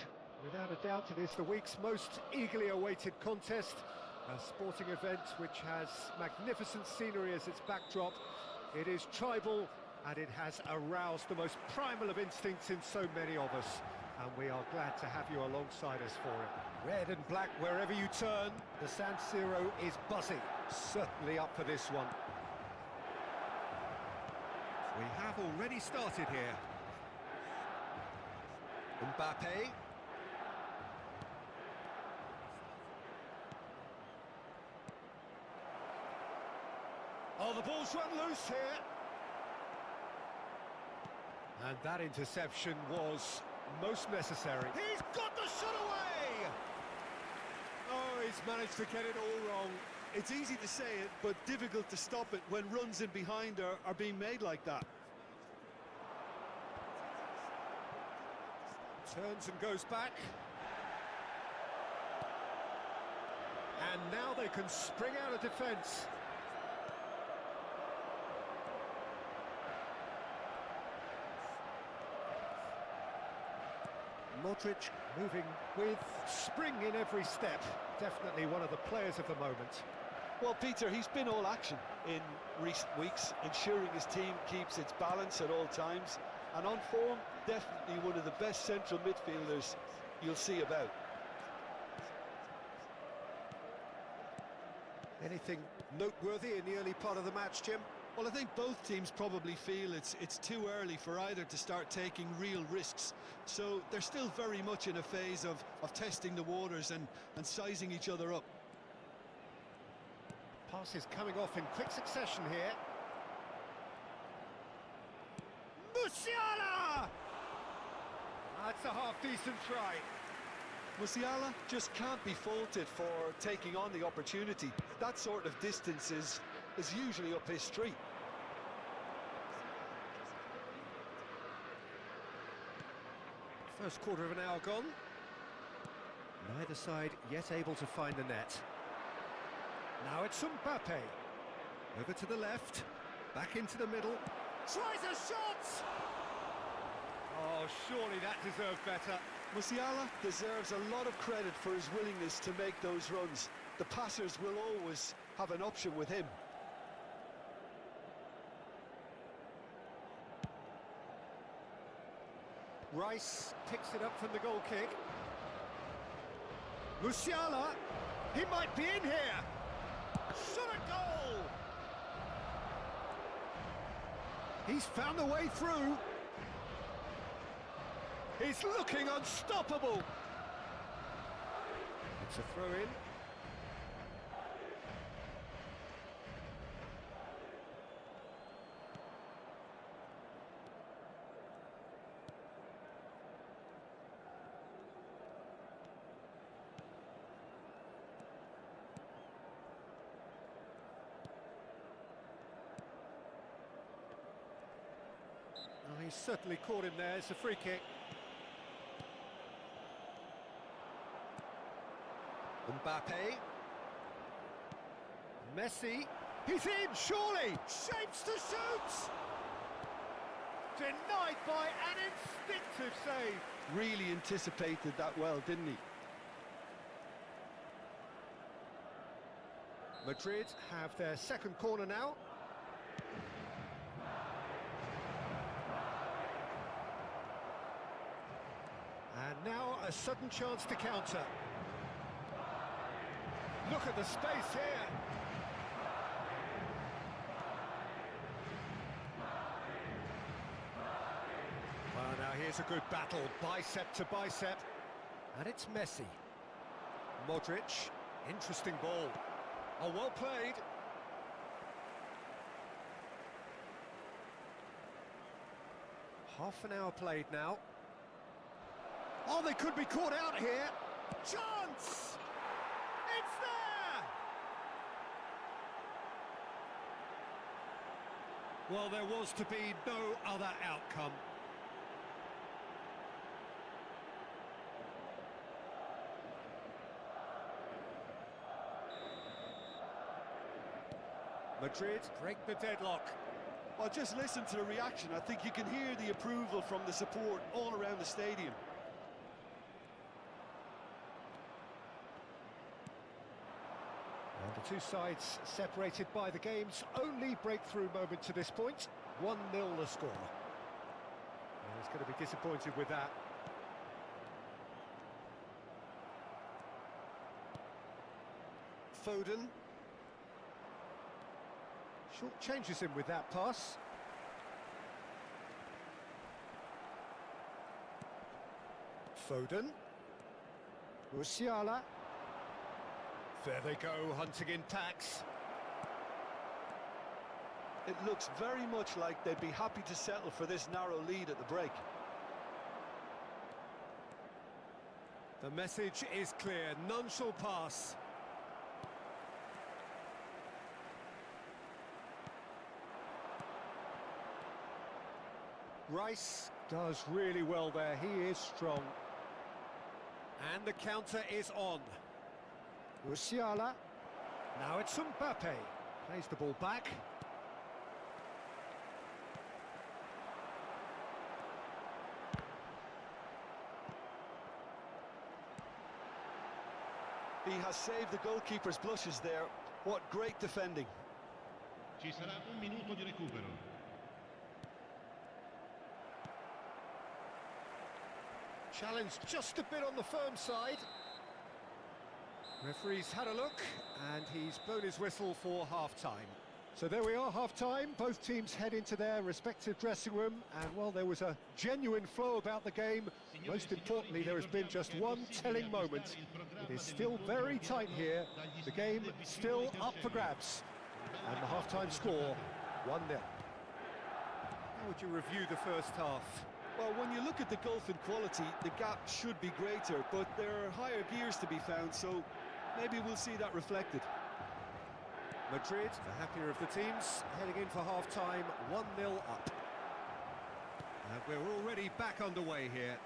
Without a doubt, it is the week's most eagerly awaited contest, a sporting event which has magnificent scenery as its backdrop. It is tribal, and it has aroused the most primal of instincts in so many of us, and we are glad to have you alongside us for it. Red and black wherever you turn, the San Siro is buzzing, certainly up for this one. We have already started here. Mbappe. Oh, the ball's run loose here. And that interception was most necessary. He's got the shot away! Oh, he's managed to get it all wrong. It's easy to say it, but difficult to stop it when runs in behind are being made like that. Turns and goes back. And now they can spring out of defence. Modric moving with spring in every step. Definitely one of the players of the moment. Well, Peter, he's been all action in recent weeks, ensuring his team keeps its balance at all times. And on form, definitely one of the best central midfielders you'll see about. Anything noteworthy in the early part of the match, Jim? Well, I think both teams probably feel it's too early for either to start taking real risks. So they're still very much in a phase of testing the waters and sizing each other up. Passes coming off in quick succession here. Musiala! That's a half-decent try. Musiala just can't be faulted for taking on the opportunity. That sort of distance is usually up his street. First quarter of an hour gone. Neither side yet able to find the net. Now it's Mbappe. Over to the left. Back into the middle. Tries a shot! Oh, surely that deserved better. Musiala deserves a lot of credit for his willingness to make those runs. the passers will always have an option with him. Rice picks it up from the goal kick. Musiala, he might be in here. Shot a goal! He's found a way through. He's looking unstoppable. It's a throw-in. Oh, he's certainly caught him there. It's a free kick. Mbappe. Messi. He's in, surely! Shapes to shoot! Denied by an instinctive save. Really anticipated that well, didn't he? Madrid have their second corner now. And now a sudden chance to counter. Look at the space here. Well, now here's a good battle, bicep to bicep. And it's Messi. Modric, interesting ball. Oh, well played. Half an hour played now. Oh, they could be caught out here. Chance! It's there! Well, there was to be no other outcome. Madrid break the deadlock. Well, just listen to the reaction. I think you can hear the approval from the support all around the stadium. Well, the two sides separated by the game's only breakthrough moment to this point. 1-0 the score. Well, he's going to be disappointed with that. Foden. Short changes him with that pass. Foden. Musiala. There they go, hunting in packs. It looks very much like they'd be happy to settle for this narrow lead at the break. The message is clear, none shall pass. Rice does really well there, he is strong. And the counter is on. Musiala. Now it's Mbappe. Plays the ball back. He has saved the goalkeeper's blushes there. What great defending. Ci sarà un minuto di recupero. Challenge just a bit on the firm side. Referee's had a look, and he's blown his whistle for half-time. So there we are, half-time. Both teams head into their respective dressing room, and while there was a genuine flow about the game, most importantly, there has been just one telling moment. It is still very tight here. The game still up for grabs. And the half-time score, 1-0. How would you review the first half? Well, when you look at the gulf in quality, the gap should be greater, but there are higher gears to be found, so maybe we'll see that reflected. Madrid, the happier of the teams, heading in for half-time, 1-0 up. And we're already back underway here.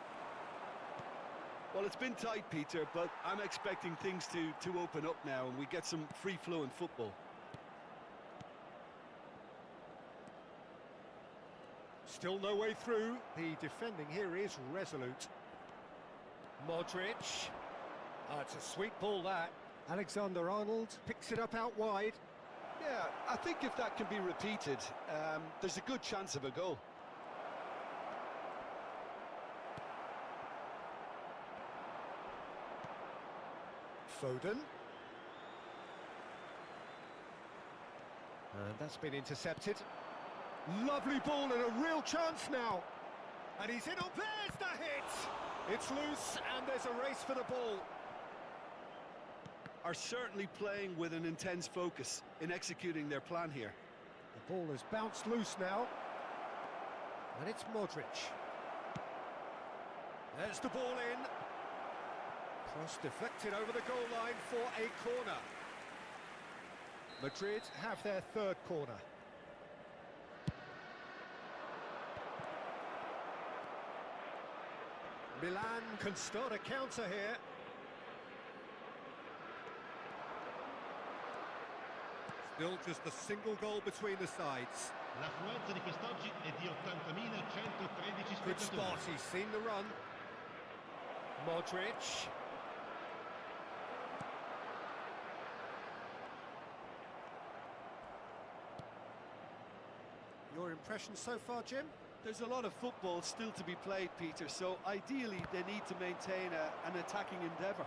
Well, it's been tight, Peter, but I'm expecting things to open up now and we get some free-flowing football. Still no way through. The defending here is resolute. Modric. Oh, it's a sweet ball, that. Alexander-Arnold picks it up out wide. Yeah, I think if that can be repeated, there's a good chance of a goal. Foden. And that's been intercepted. Lovely ball and a real chance now. And he's in. Oh, there's the hit! It's loose and there's a race for the ball. Are certainly playing with an intense focus in executing their plan here. The ball has bounced loose now. And it's Modric. There's the ball in. Cross deflected over the goal line for a corner. Madrid have their third corner. Milan can start a counter here. Still just a single goal between the sides. L'affluenza di quest'oggi è di 80.113 Good spot, spettatori. he's seen the run. Modric. Your impression so far, Jim? There's a lot of football still to be played, Peter, so ideally they need to maintain an attacking endeavour.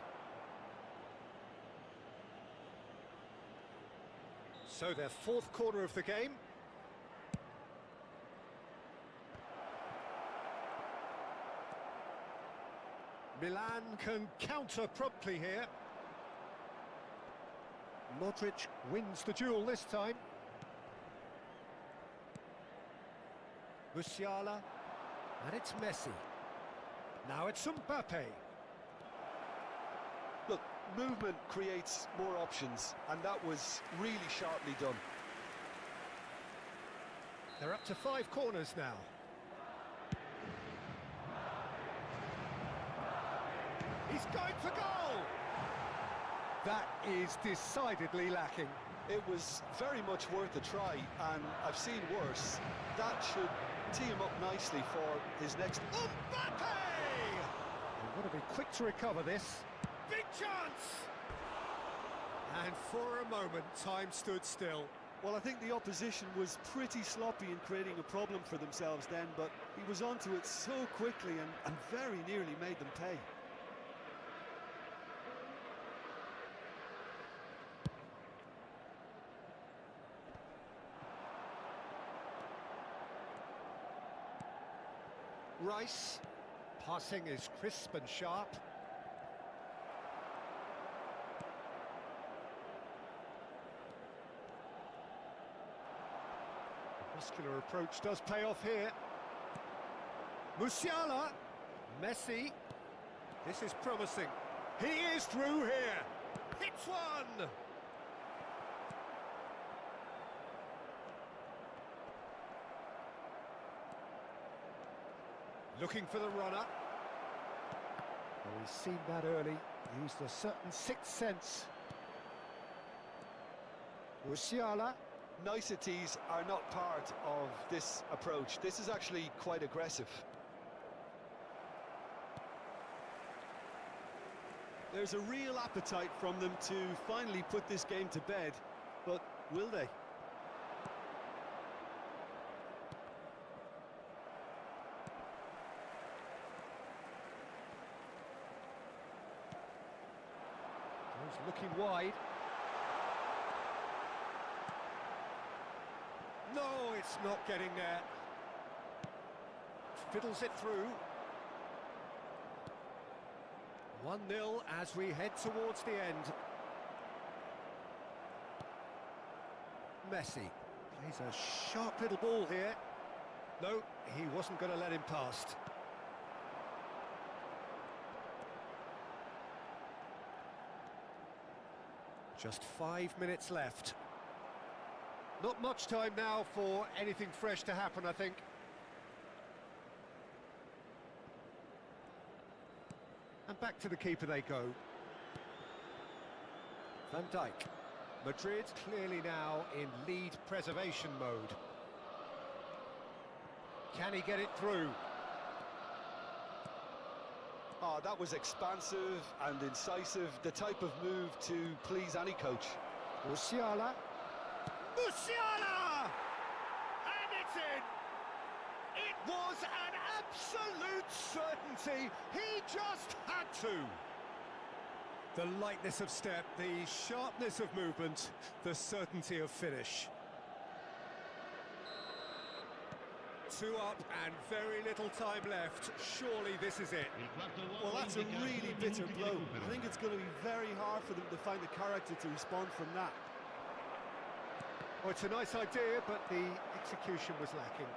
So their fourth corner of the game. Milan can counter promptly here. Modric wins the duel this time. Musiala, and it's Messi. Now it's Mbappe. Look, movement creates more options, and that was really sharply done. They're up to 5 corners now. He's going for goal! That is decidedly lacking. It was very much worth a try, and I've seen worse. That should tee him up nicely for his next... Mbappe! They've got to be quick to recover this. Big chance! And for a moment, time stood still. Well, I think the opposition was pretty sloppy in creating a problem for themselves then, but he was onto it so quickly and very nearly made them pay. Rice, passing is crisp and sharp. Muscular approach does pay off here. Musiala, Messi, this is promising. He is through here, hits one! Looking for the runner. Well, he's seen that early, used a certain sixth sense. Musiala. Niceties are not part of this approach. This is actually quite aggressive. There's a real appetite from them to finally put this game to bed, but will they? Looking wide. No, it's not getting there. Fiddles it through. 1-0 as we head towards the end. Messi plays a sharp little ball here. No, he wasn't going to let him past. Just 5 minutes left. Not much time now for anything fresh to happen, I think. And back to the keeper they go. Van Dijk. Madrid clearly now in lead preservation mode. Can he get it through? Oh, that was expansive and incisive, the type of move to please any coach. Musiala. Musiala! And it's in! It was an absolute certainty. He just had to. The lightness of step, the sharpness of movement, the certainty of finish. 2 up and very little time left. Surely this is it. Well, that's a really bitter blow. I think it's going to be very hard for them to find the character to respond from that. Oh, it's a nice idea, but the execution was lacking.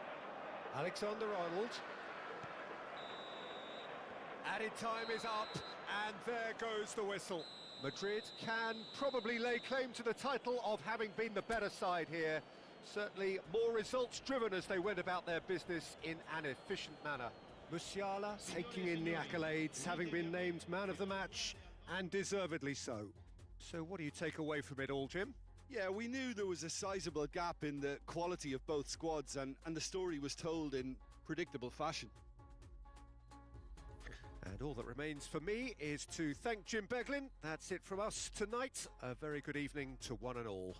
Alexander-Arnold. Added time is up, and there goes the whistle. Madrid can probably lay claim to the title of having been the better side here. Certainly more results-driven as they went about their business in an efficient manner. Musiala taking in the accolades, having been named man of the match, and deservedly so. So what do you take away from it all, Jim? Yeah, we knew there was a sizable gap in the quality of both squads, and the story was told in predictable fashion. And all that remains for me is to thank Jim Beglin. That's it from us tonight. A very good evening to one and all.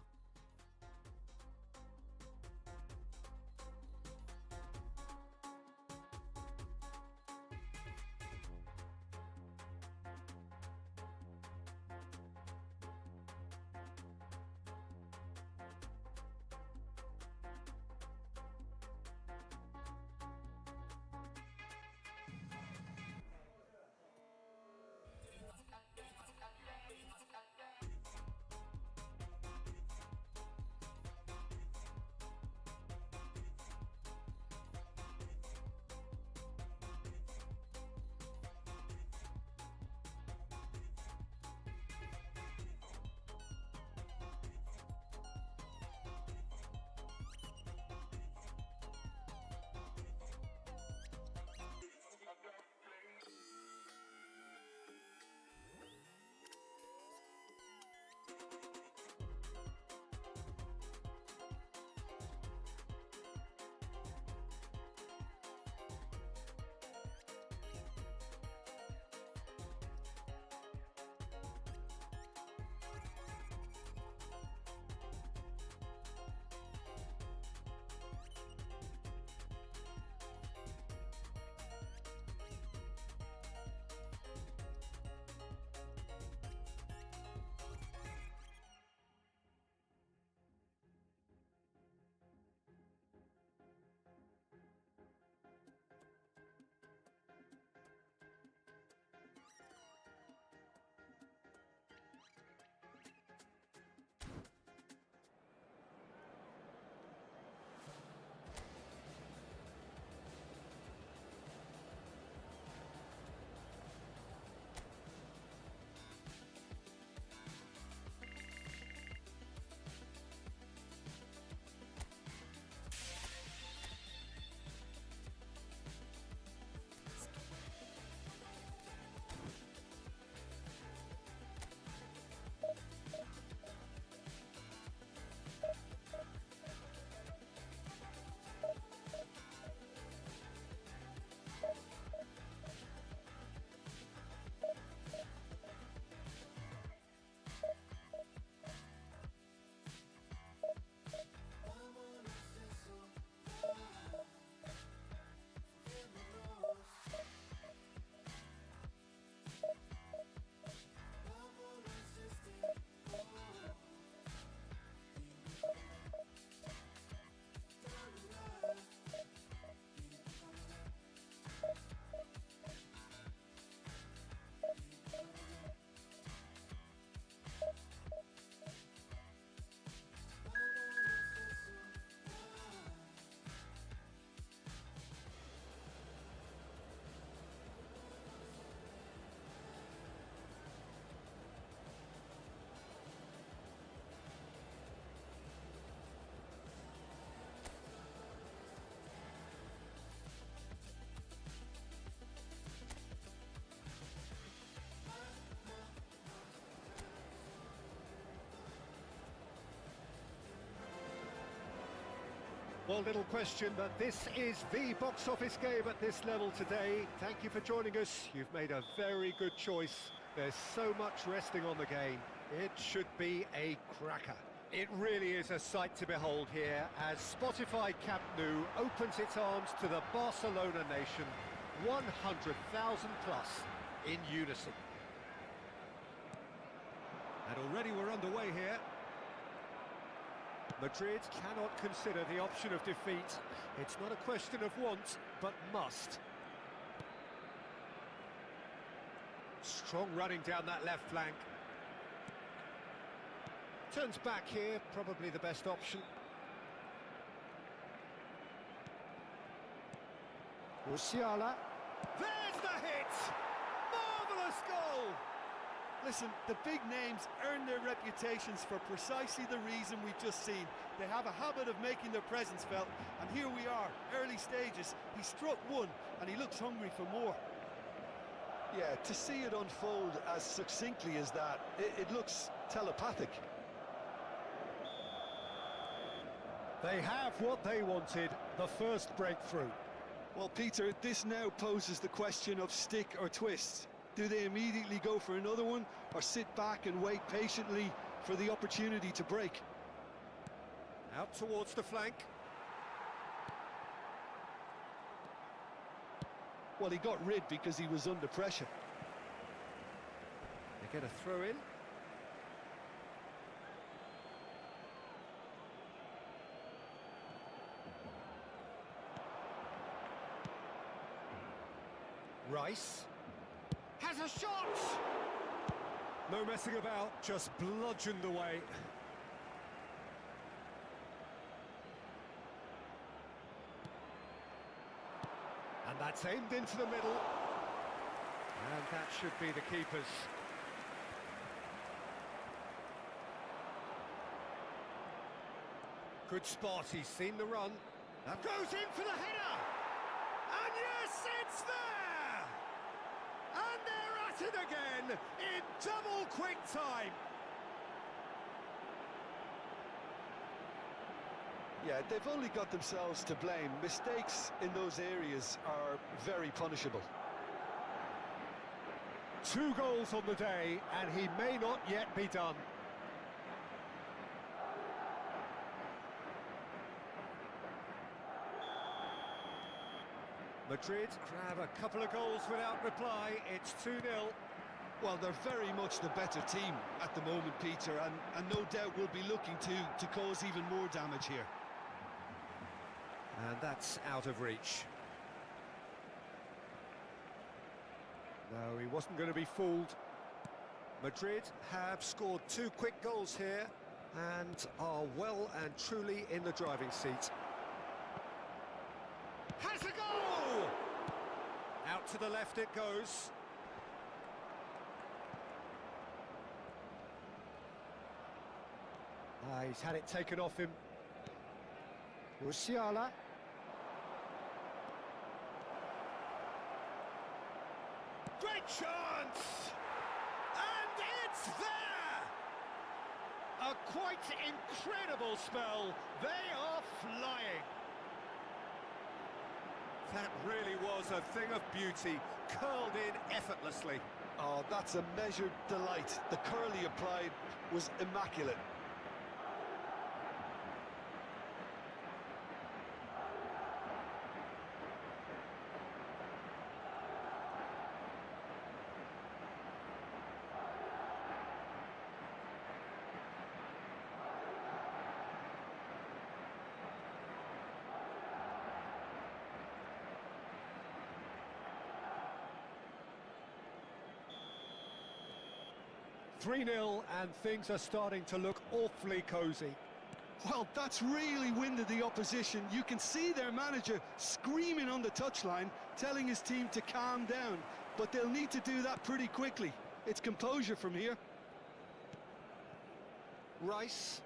Well, little question that this is the box office game at this level today. Thank you for joining us. You've made a very good choice. There's so much resting on the game. It should be a cracker. It really is a sight to behold here as Spotify Camp Nou opens its arms to the Barcelona nation, 100,000 plus in unison. And already we're underway here. Madrid cannot consider the option of defeat. It's not a question of want, but must. Strong running down that left flank. Turns back here, probably the best option. Musiala. There's the hit! Marvellous goal! Listen, the big names earn their reputations for precisely the reason we've just seen. They have a habit of making their presence felt, and here we are, early stages. He struck one, and he looks hungry for more. Yeah, to see it unfold as succinctly as that, it looks telepathic. They have what they wanted, the first breakthrough. Well, Peter, this now poses the question of stick or twist. Do they immediately go for another one, or sit back and wait patiently for the opportunity to break? Out towards the flank. Well, he got rid because he was under pressure. They get a throw in. Rice has a shot! No messing about, just bludgeoned away. And that's aimed into the middle. And that should be the keeper's. Good spot, he's seen the run. That goes in for the header! And yes, it's there! And they're at it again in double quick time. Yeah, they've only got themselves to blame. Mistakes in those areas are very punishable. 2 goals on the day, and he may not yet be done. Madrid grab a couple of goals without reply. It's 2-0. Well, they're very much the better team at the moment, Peter, and no doubt will be looking to cause even more damage here. And that's out of reach. No, he wasn't going to be fooled. Madrid have scored 2 quick goals here and are well and truly in the driving seat. Has a goal! Out to the left it goes. He's had it taken off him. Musiala. Great chance! And it's there! A quite incredible spell. They are flying. That really was a thing of beauty, curled in effortlessly. Oh, that's a measured delight. The curl he applied was immaculate. .3-0 and things are starting to look awfully cosy. Well, that's really winded the opposition. You can see their manager screaming on the touchline, telling his team to calm down. But they'll need to do that pretty quickly. It's composure from here. Rice.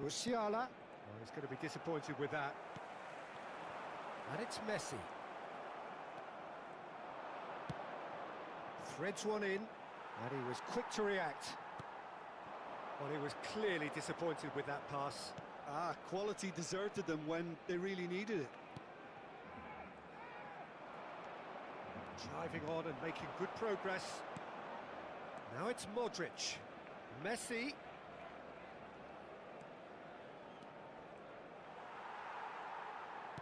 Musiala. Oh, he's going to be disappointed with that. And it's Messi. Threads one in, and he was quick to react. Well, he was clearly disappointed with that pass. Quality deserted them when they really needed it. Driving on and making good progress. Now it's Modric. Messi.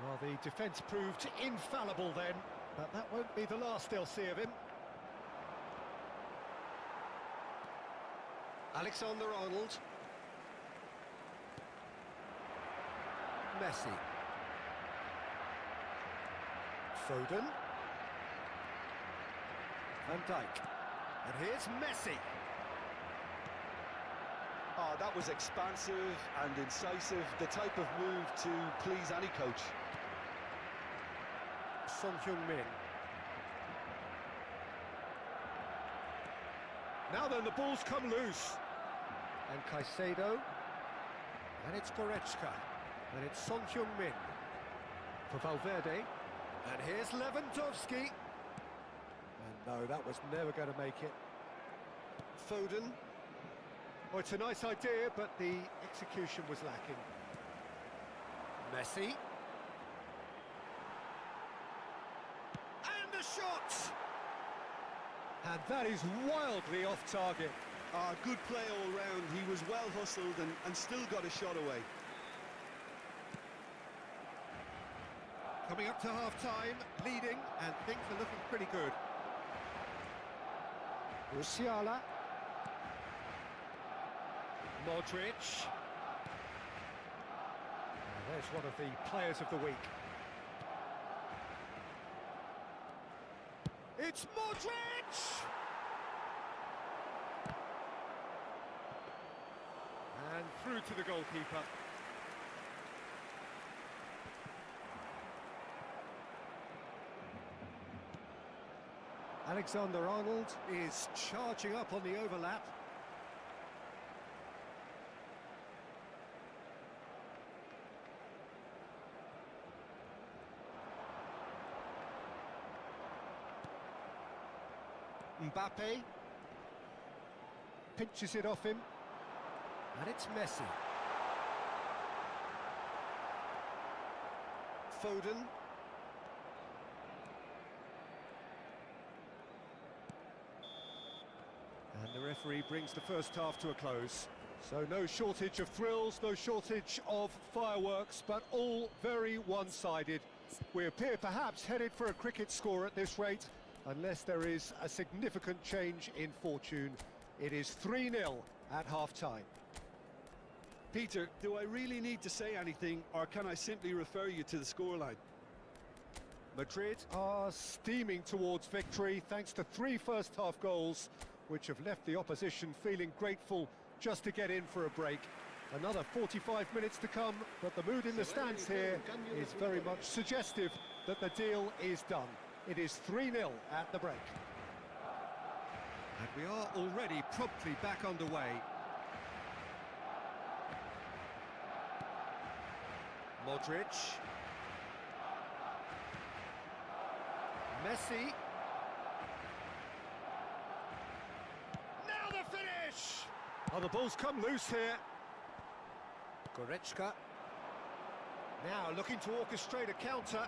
Well, the defence proved infallible then, but that won't be the last they'll see of him. Alexander-Arnold. Messi. Foden. Van Dijk. And here's Messi. Oh, that was expansive and incisive, the type of move to please any coach. Son Heung-min. Now then, the ball's come loose. And Caicedo. And it's Goretzka. And it's Son Heung-min. For Valverde. And here's Lewandowski. And no, that was never going to make it. Foden. Oh, it's a nice idea, but the execution was lacking. Messi. And the shot! And that is wildly off target. Good play all round. He was well hustled and still got a shot away. Coming up to half-time, leading, and things are looking pretty good. Musiala. Modric. And there's one of the players of the week. It's Modric! And through to the goalkeeper. Alexander-Arnold is charging up on the overlap. Mbappe pinches it off him, and it's Messi. Foden. And the referee brings the first half to a close. So no shortage of thrills, no shortage of fireworks, but all very one-sided. We appear perhaps headed for a cricket score at this rate, unless there is a significant change in fortune. It is 3-0 at half-time. Peter, do I really need to say anything, or can I simply refer you to the scoreline? Madrid are steaming towards victory thanks to 3 first-half goals, which have left the opposition feeling grateful just to get in for a break. Another 45 minutes to come, but the mood in the stands here is very much suggestive that the deal is done. It is 3-0 at the break. And we are already promptly back underway. Modric. Messi. Now the finish! Oh, the ball's come loose here. Goretzka. Now looking to orchestrate a counter.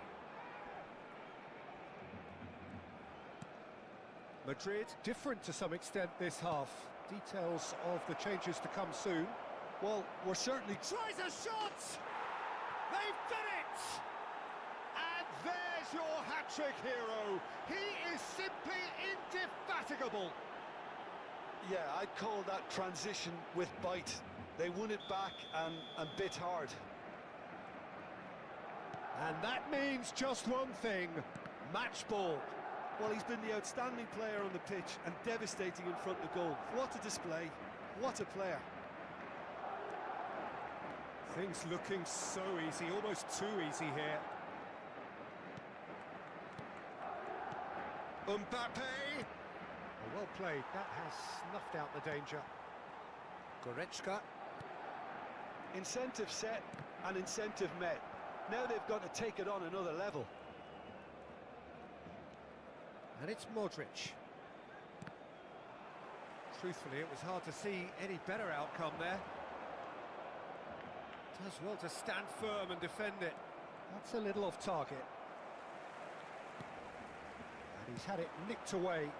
Madrid different to some extent this half. Details of the changes to come soon. Well, we're certainly... Tries a shot! They've done it! And there's your hat-trick hero. He is simply indefatigable. Yeah, I'd call that transition with bite. They won it back and bit hard. And that means just one thing, match ball. Well, he's been the outstanding player on the pitch and devastating in front of goal. What a display, what a player. Things looking so easy, almost too easy here. Mbappe! Well played, that has snuffed out the danger. Goretzka. Incentive set and incentive met. Now they've got to take it on another level. And it's Modric. Truthfully, it was hard to see any better outcome there. Does well to stand firm and defend it. That's a little off target. And he's had it nicked away.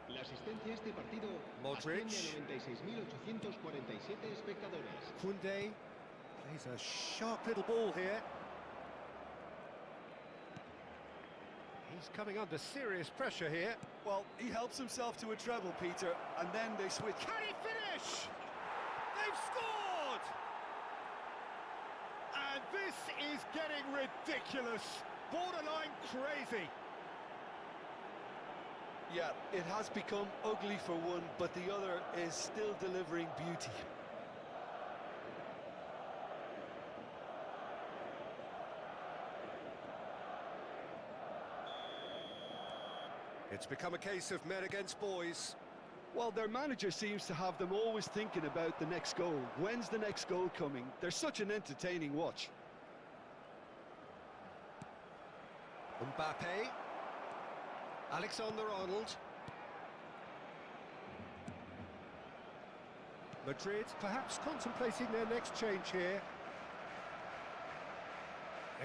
La asistencia a este partido Modric. asciende a 96.847 espectadores. Koundé plays a sharp little ball here. He's coming under serious pressure here. Well, he helps himself to a treble, Peter, and then they switch. Can he finish? They've scored! And this is getting ridiculous. Borderline crazy. Yeah, it has become ugly for one, but the other is still delivering beauty. It's become a case of men against boys. Well, their manager seems to have them always thinking about the next goal. When's the next goal coming? They're such an entertaining watch. Mbappe. Alexander-Arnold. Madrid perhaps contemplating their next change here.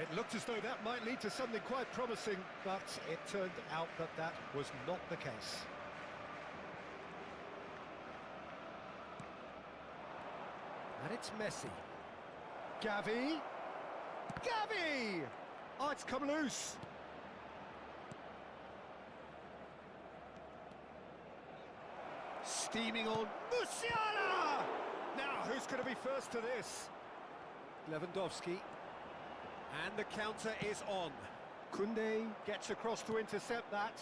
It looked as though that might lead to something quite promising, but it turned out that that was not the case. And it's Messi. Gavi. Gavi! Oh, it's come loose. Steaming on. Musiala! Now, who's going to be first to this? Lewandowski. And the counter is on. Koundé gets across to intercept that.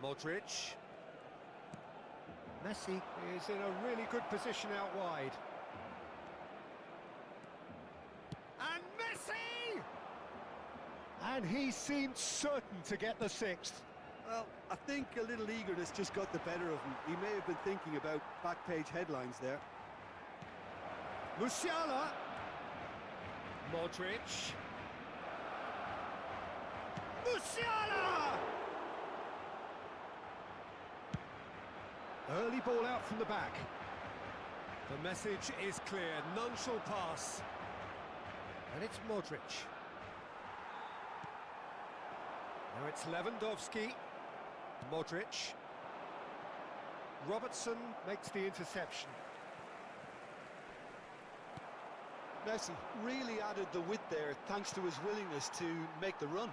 Modric. Messi is in a really good position out wide. And Messi! And he seemed certain to get the sixth. Well, I think a little eagerness just got the better of him. He may have been thinking about back-page headlines there. Musiala. Modric. Musiala! Early ball out from the back. The message is clear, none shall pass. And it's Modric. Now it's Lewandowski. Modric. Robertson makes the interception. Messi really added the width there thanks to his willingness to make the run.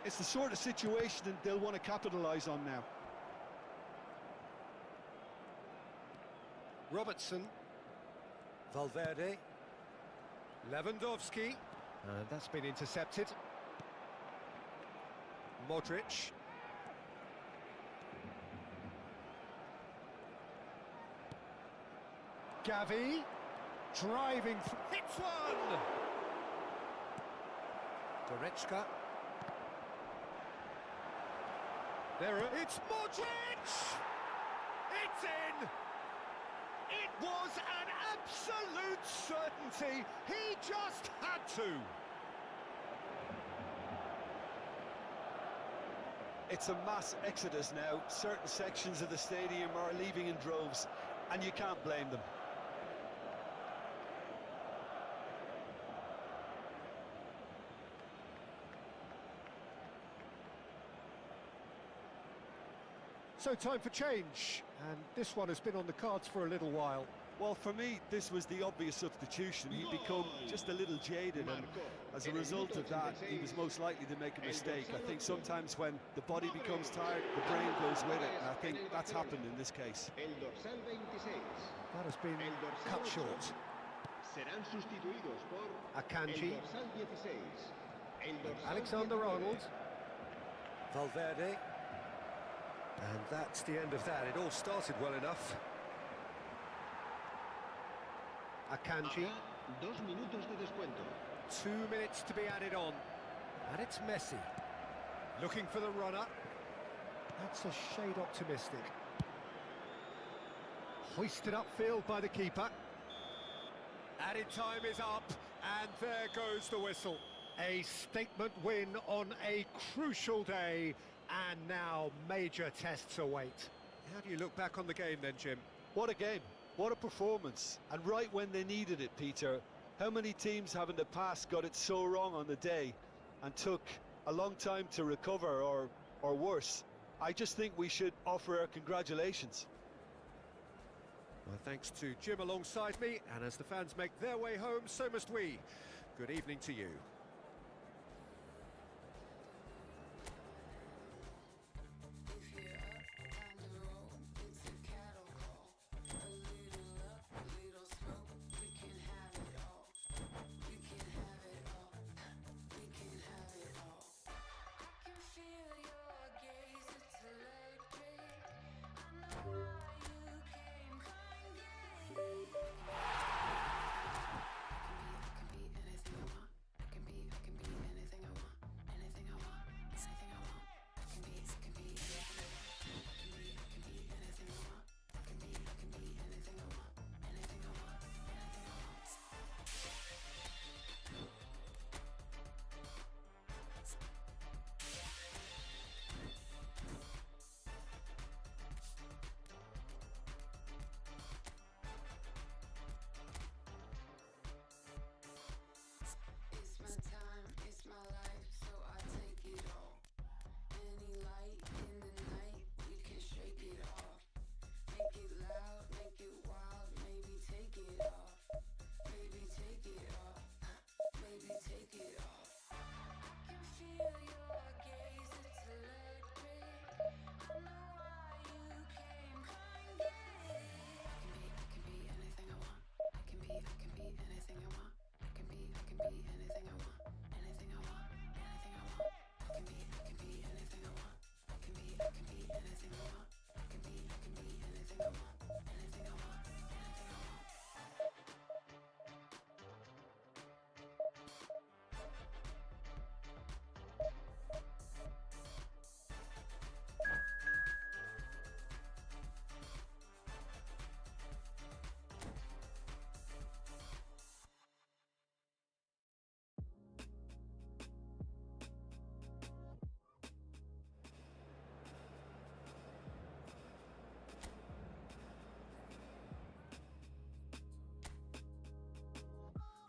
It's the sort of situation that they'll want to capitalise on now. Robertson. Valverde. Lewandowski. And that's been intercepted. Modric. Gavi. Driving, hits one! Goretzka. It's Modric! It's in! It was an absolute certainty. He just had to. It's a mass exodus now. Certain sections of the stadium are leaving in droves, and you can't blame them. So time for change, and this one has been on the cards for a little while. Well, for me, this was the obvious substitution. He'd become just a little jaded, and as a result of that, he was most likely to make a mistake. I think sometimes when the body becomes tired, the brain goes with it, and I think that's happened in this case. That has been cut short. Akanji. Alexander-Arnold. Valverde. And that's the end of that. It all started well enough. Akanji. 2 minutes to be added on. And it's Messi. Looking for the runner. That's a shade optimistic. Hoisted upfield by the keeper. Added time is up. And there goes the whistle. A statement win on a crucial day. And now major tests await. How do you look back on the game then, Jim? What a game, what a performance, and right when they needed it, Peter. How many teams have in the past got it so wrong on the day and took a long time to recover, or worse? I just think we should offer our congratulations. Well, thanks to Jim alongside me, and as the fans make their way home, so must we. Good evening to you.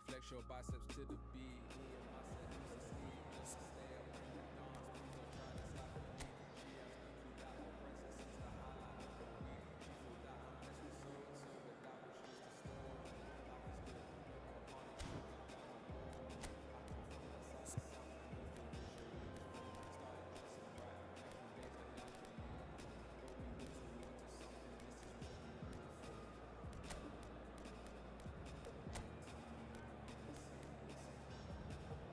Flex your biceps to the beat. Me and my set used to sleep. Just to stay up when you dawn. Please don't try to stop me. She has been through that whole process since the highlight of the week. She feel that I'm blessed with soul, so that that was just a story. Life is good, look upon it, you got down on board. I come from that side of South, and you feel visually before. Started dressing bright, and from days that life for you. But we lose a week to something, this is what we learned for.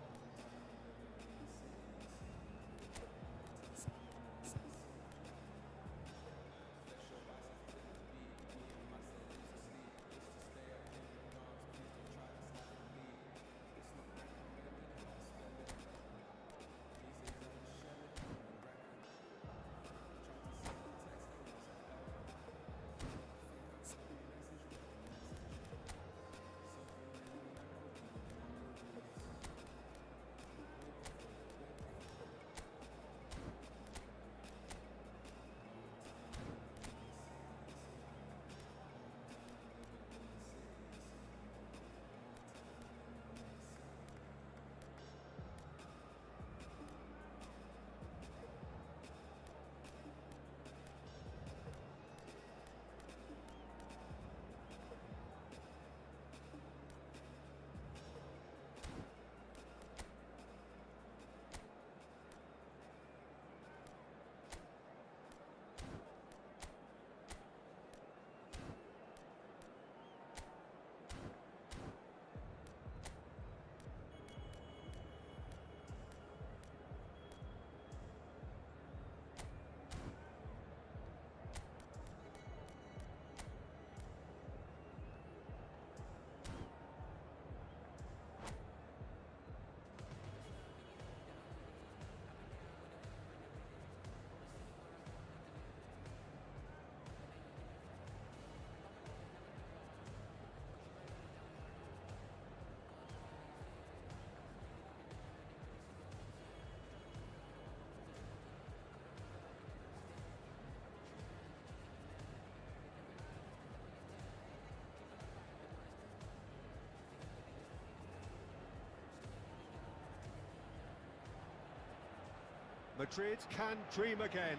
Madrid can dream again.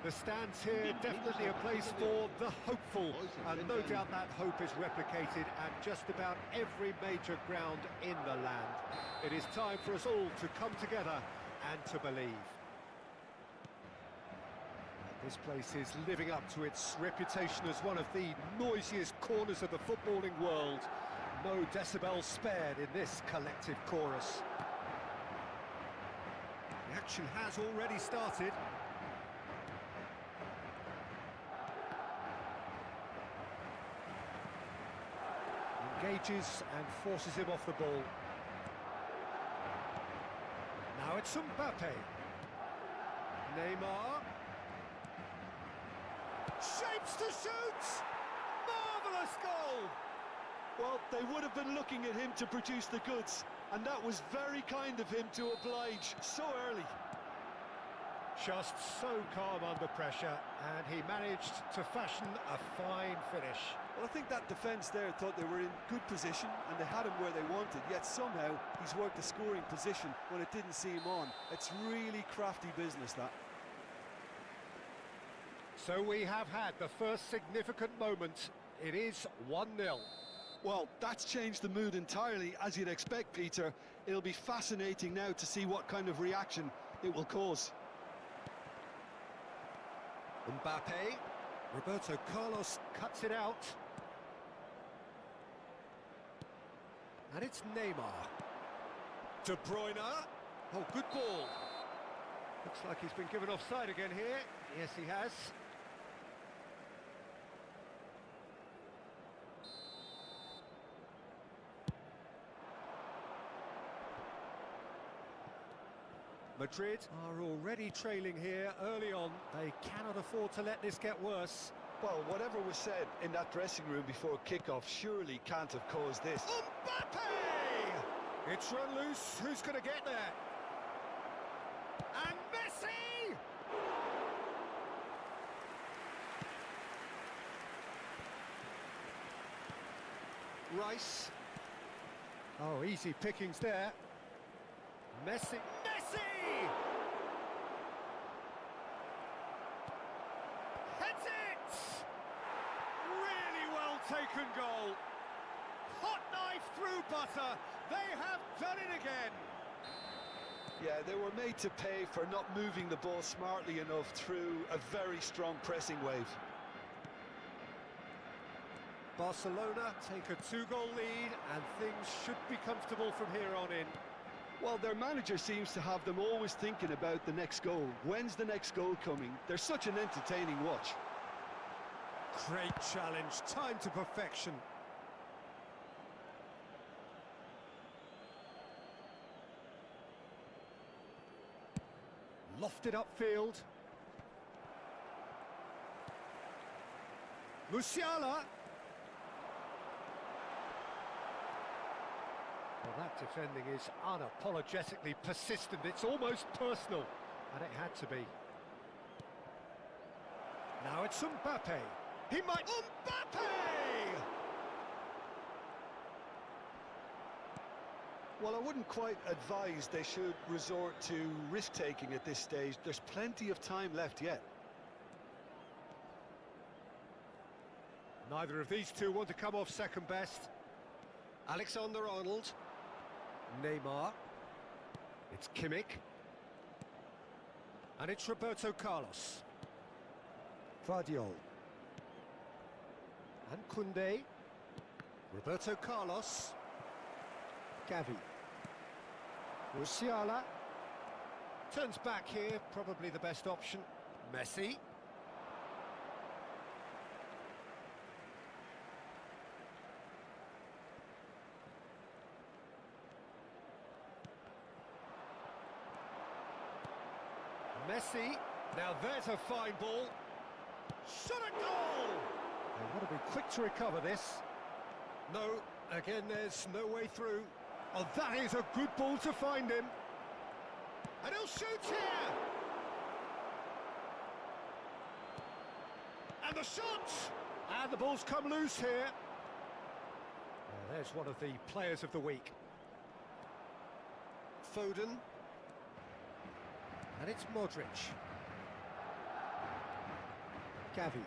The stands here definitely a place for the hopeful, and no doubt that hope is replicated at just about every major ground in the land. It is time for us all to come together and to believe. This place is living up to its reputation as one of the noisiest corners of the footballing world. No decibels spared in this collective chorus. The action has already started. Engages and forces him off the ball. Now it's Mbappe. Neymar. Shapes to shoot! Marvellous goal! Well, they would have been looking at him to produce the goods, and that was very kind of him to oblige so early. Just so calm under pressure, and he managed to fashion a fine finish. Well, I think that defence there thought they were in good position and they had him where they wanted, yet somehow he's worked a scoring position when it didn't see him on. It's really crafty business, that. So we have had the first significant moment. It is 1-0. Well, that's changed the mood entirely, as you'd expect, Peter. It'll be fascinating now to see what kind of reaction it will cause. Mbappe. Roberto Carlos cuts it out. And it's Neymar. De Bruyne. Oh, good ball. Looks like he's been given offside again here. Yes, he has. Madrid are already trailing here early on. They cannot afford to let this get worse. Well, whatever was said in that dressing room before kickoff surely can't have caused this. Mbappe! It's run loose. Who's going to get there? And Messi! Rice. Oh, easy pickings there. Messi. Messi! Heads it! Really well taken goal. Hot knife through butter. They have done it again. Yeah, they were made to pay for not moving the ball smartly enough through a very strong pressing wave. Barcelona take a 2-goal lead and things should be comfortable from here on in. Well, their manager seems to have them always thinking about the next goal. When's the next goal coming? They're such an entertaining watch. Great challenge, time to perfection. Lofted upfield. Musiala. Well, that defending is unapologetically persistent. It's almost personal, and it had to be. Now it's Mbappe. He might... Mbappe! Well, I wouldn't quite advise they should resort to risk-taking at this stage. There's plenty of time left yet. Neither of these two want to come off second best. Alexander-Arnold. Neymar. It's Kimmich. And it's Roberto Carlos. Vardiol. And Koundé. Roberto Carlos. Gavi. Musiala. Turns back here, probably the best option. Messi. Messi, now there's a fine ball. Shot a goal! They want to be quick to recover this. No, again there's no way through. Oh, that is a good ball to find him. And he'll shoot here! And the shot! And the ball's come loose here. Well, there's one of the players of the week. Foden. And it's Modric. Gavi.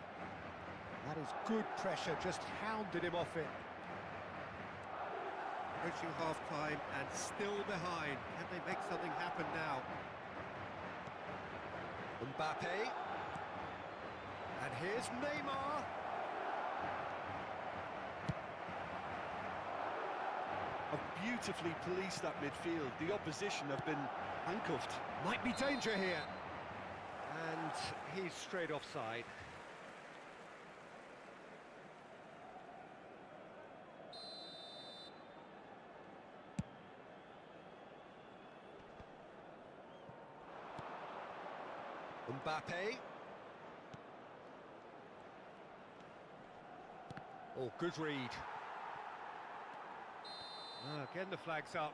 That is good pressure, just hounded him off it. Approaching half-time and still behind. Can they make something happen now? Mbappe. And here's Neymar. Have beautifully policed that midfield. The opposition have been handcuffed. Might be danger here. And he's straight offside. Mbappe. Oh, good read. Again the flag's up.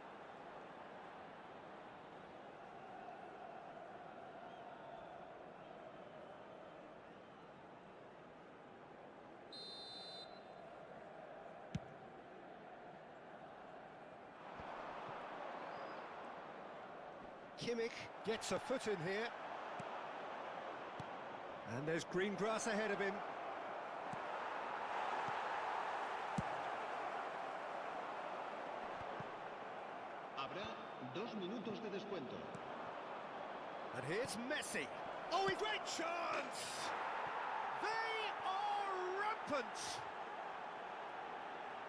Kimmich gets a foot in here. And there's green grass ahead of him. Habrá 2 minutos de descuento. And here's Messi. Oh, a great chance! They are rampant!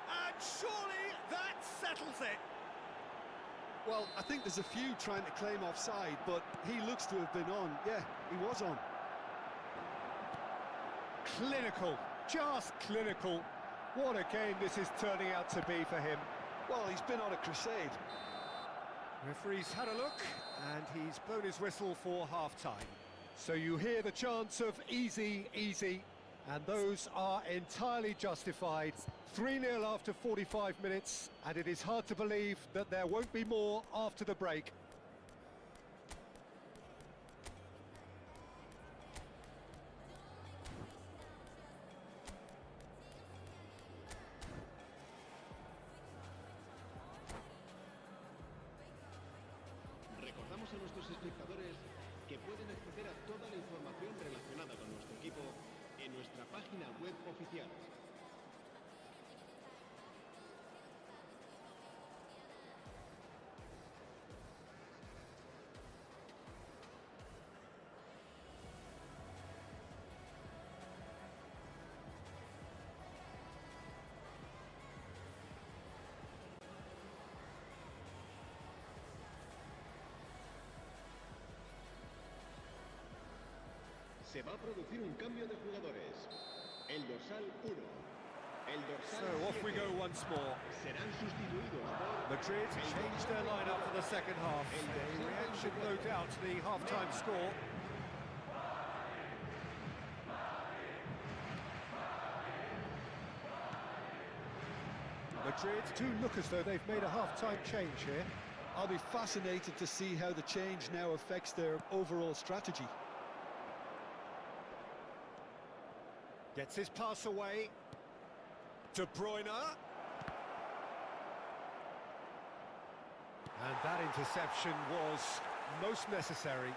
And surely that settles it. Well, I think there's a few trying to claim offside, but he looks to have been on. Yeah, he was on. Clinical, just clinical. What a game this is turning out to be for him. Well, he's been on a crusade. Referee's had a look, and he's blown his whistle for half-time. So you hear the chants of easy, easy, and those are entirely justified. 3-0 after 45 minutes, and it is hard to believe that there won't be more after the break. Recordamos a nuestros espectadores que pueden acceder a toda la información relacionada con nuestro equipo en nuestra página web oficial. Se va a producir un cambio de jugadores. El dorsal 1. El dorsal So off we 7. go once more. Serán sustituidos por Madrid changed their lineup for the second half. A reaction, no doubt, to the half-time score. Madrid do look as though they've made a half-time change here. I'll be fascinated to see how the change now affects their overall strategy. Gets his pass away. De Bruyne. And that interception was most necessary.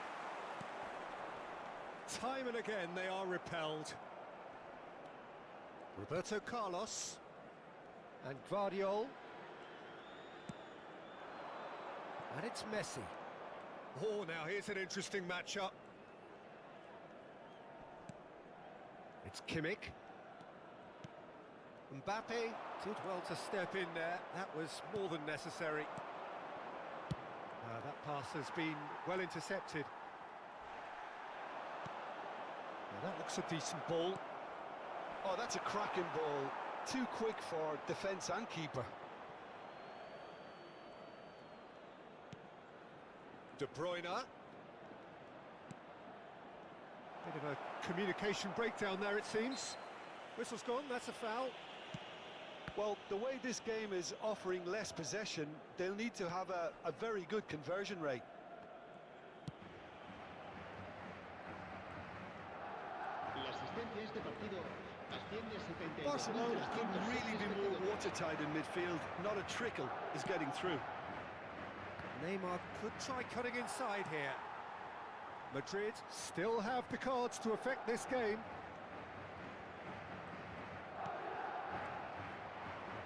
Time and again they are repelled. Roberto Carlos. And Guardiol. And it's Messi. Oh, now here's an interesting matchup. It's Kimmich. Mbappe did well to step in there. That was more than necessary. That pass has been well intercepted. Now that looks a decent ball. Oh, that's a cracking ball. Too quick for defence and keeper. De Bruyne. Bit of a communication breakdown there, it seems. Whistle's gone, that's a foul. Well, the way this game is offering less possession, they'll need to have a very good conversion rate. la asistencia a este partido asciende a 72. Barcelona couldn't really be more watertight in midfield. Not a trickle is getting through. Neymar could try cutting inside here. Madrid still have the cards to affect this game.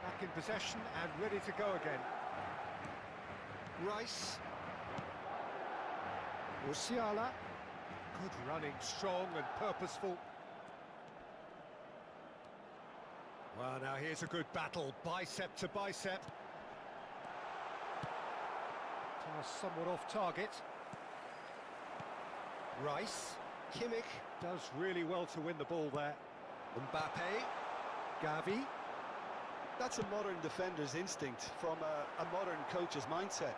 Back in possession and ready to go again. Rice. Musiala. Good running, strong and purposeful. Well, now here's a good battle, bicep to bicep. Pass somewhat off target. Rice. Kimmich does really well to win the ball there. Mbappe. Gavi. That's a modern defender's instinct from a modern coach's mindset.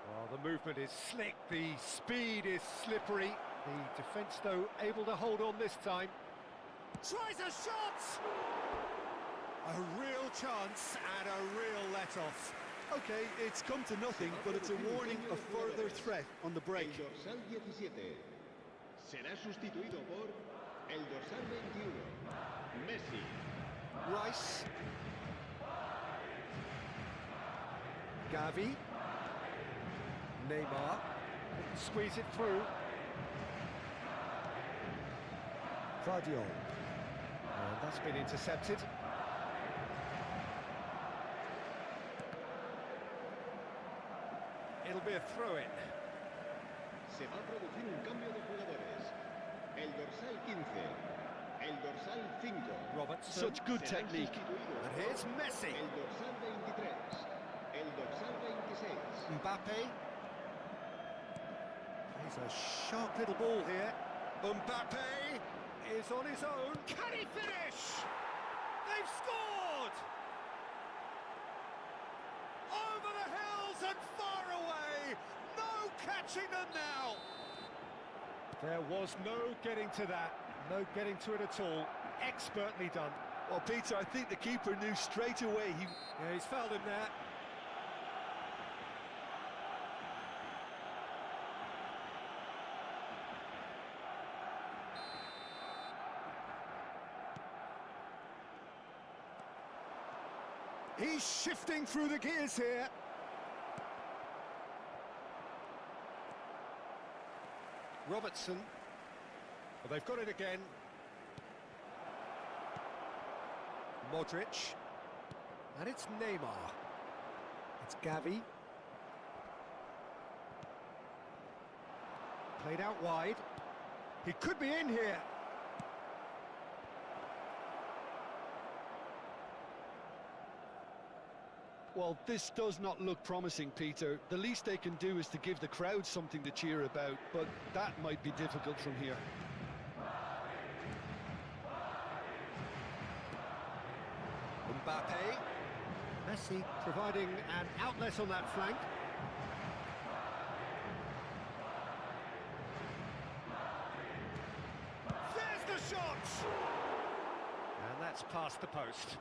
Well, the movement is slick, the speed is slippery. The defence, though, able to hold on this time. Tries a shot! A real chance and a real let-off. Okay, it's come to nothing, but it's a warning of further threat on the break. El dorsal 17 será sustituido por el dorsal 21, Messi. Rice. Gavi. Neymar. Squeeze it through. Vardiol. And that's been intercepted. It'll be a throw-in. Se va a producir un cambio de jugadores. El dorsal 15, el dorsal 5. Robertson. Such good será technique. sustituido And here's Messi. el dorsal 23, el dorsal 26. Mbappe. He's a sharp little ball here. Mbappe is on his own. Can he finish? They've scored! Over the hills and far away. No catching them now. There was no getting to that. No getting to it at all. Expertly done. Well, Peter, I think the keeper knew straight away he... Yeah, he's fouled him there. He's shifting through the gears here. Robertson. Well, they've got it again. Modric. And it's Neymar. It's Gavi. Played out wide. He could be in here. Well, this does not look promising, Peter. The least they can do is to give the crowd something to cheer about, but that might be difficult from here. Mbappe. Messi providing an outlet on that flank. There's the shot! And that's past the post.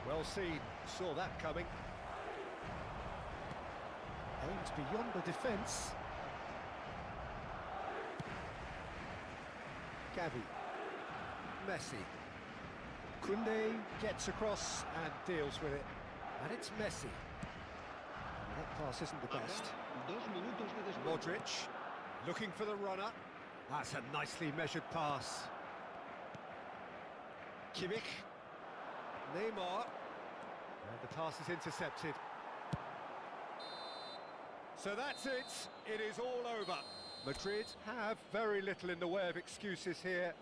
Well seen, saw that coming. Aims beyond the defence. Gavi. Messi. Koundé gets across and deals with it. And it's Messi. And that pass isn't the best. Habrá 2 minutos de descuento. Modric, looking for the runner. That's a nicely measured pass. Kimmich. Neymar. And the pass is intercepted. So that's it. It is all over. Madrid have very little in the way of excuses here.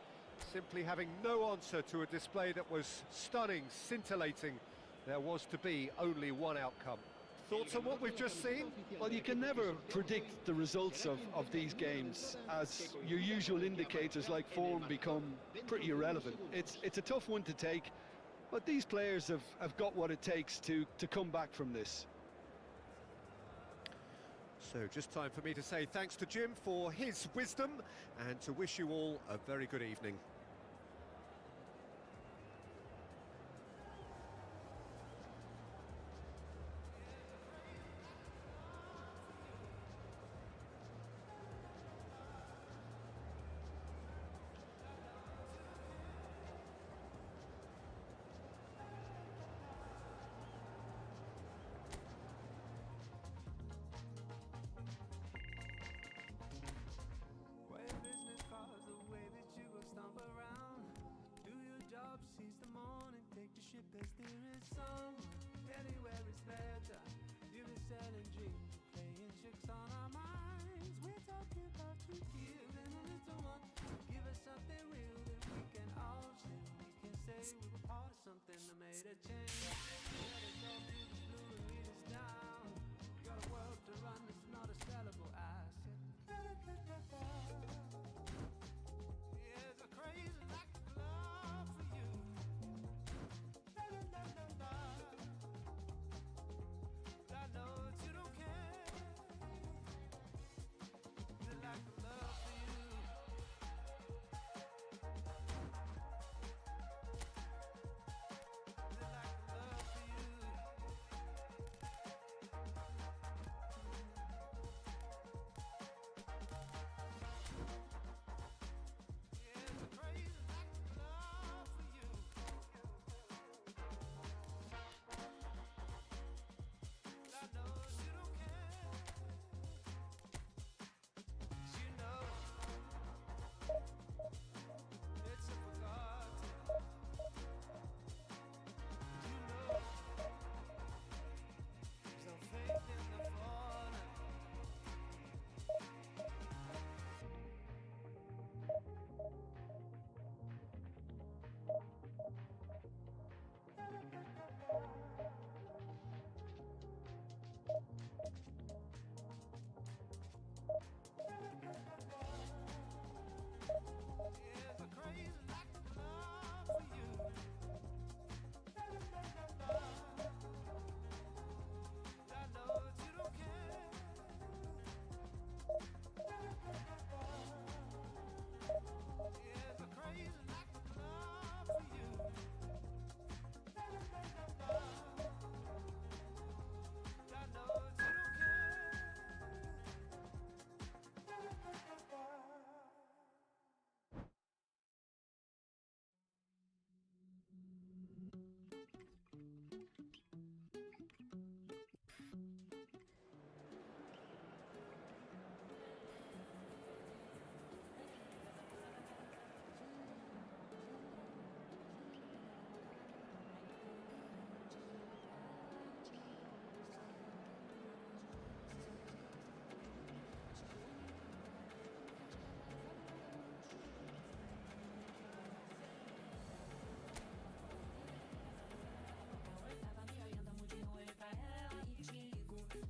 Simply having no answer to a display that was stunning, scintillating. There was to be only one outcome. Thoughts on what we've just seen? Well, you can never predict the results of these games, as your usual indicators like form become pretty irrelevant. It's a tough one to take, but these players have got what it takes to come back from this. So just time for me to say thanks to Jim for his wisdom and to wish you all a very good evening.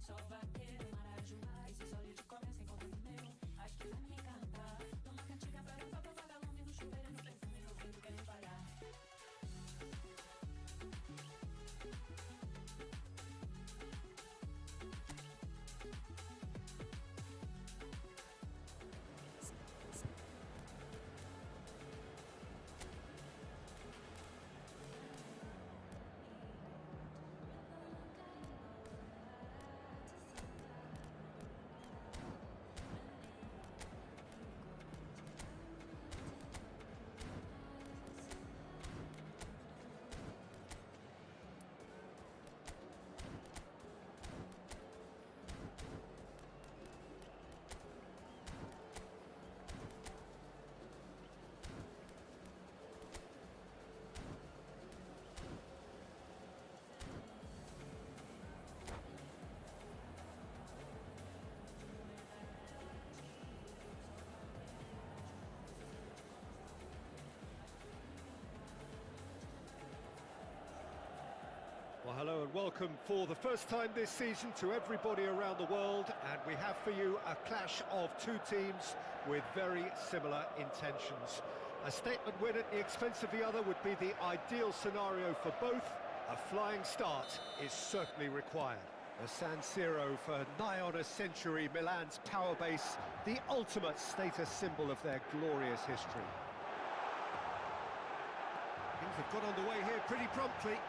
só vai querer marajua. Esses olhos te convencem com o meu. Acho que vai me encantar. Toma cantiga para o papo vagalume no chuveiro, no perfume, no ouvido querem parar. Well, hello and welcome for the first time this season to everybody around the world, and we have for you a clash of two teams with very similar intentions. A statement win at the expense of the other would be the ideal scenario for both. A flying start is certainly required. The San Siro for nigh on a century, Milan's power base, the ultimate status symbol of their glorious history. Things have got underway here pretty promptly.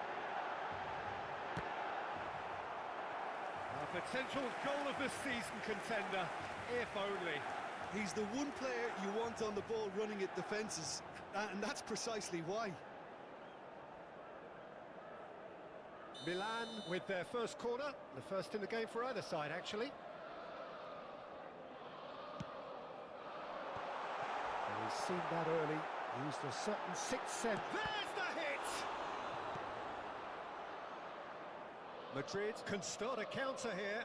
A potential goal of the season contender, if only. He's the one player you want on the ball running at defences, and that's precisely why. Milan with their first corner, the first in the game for either side, actually. And he's seen that early, used a certain sixth sense. There's the hit! Madrid can start a counter here.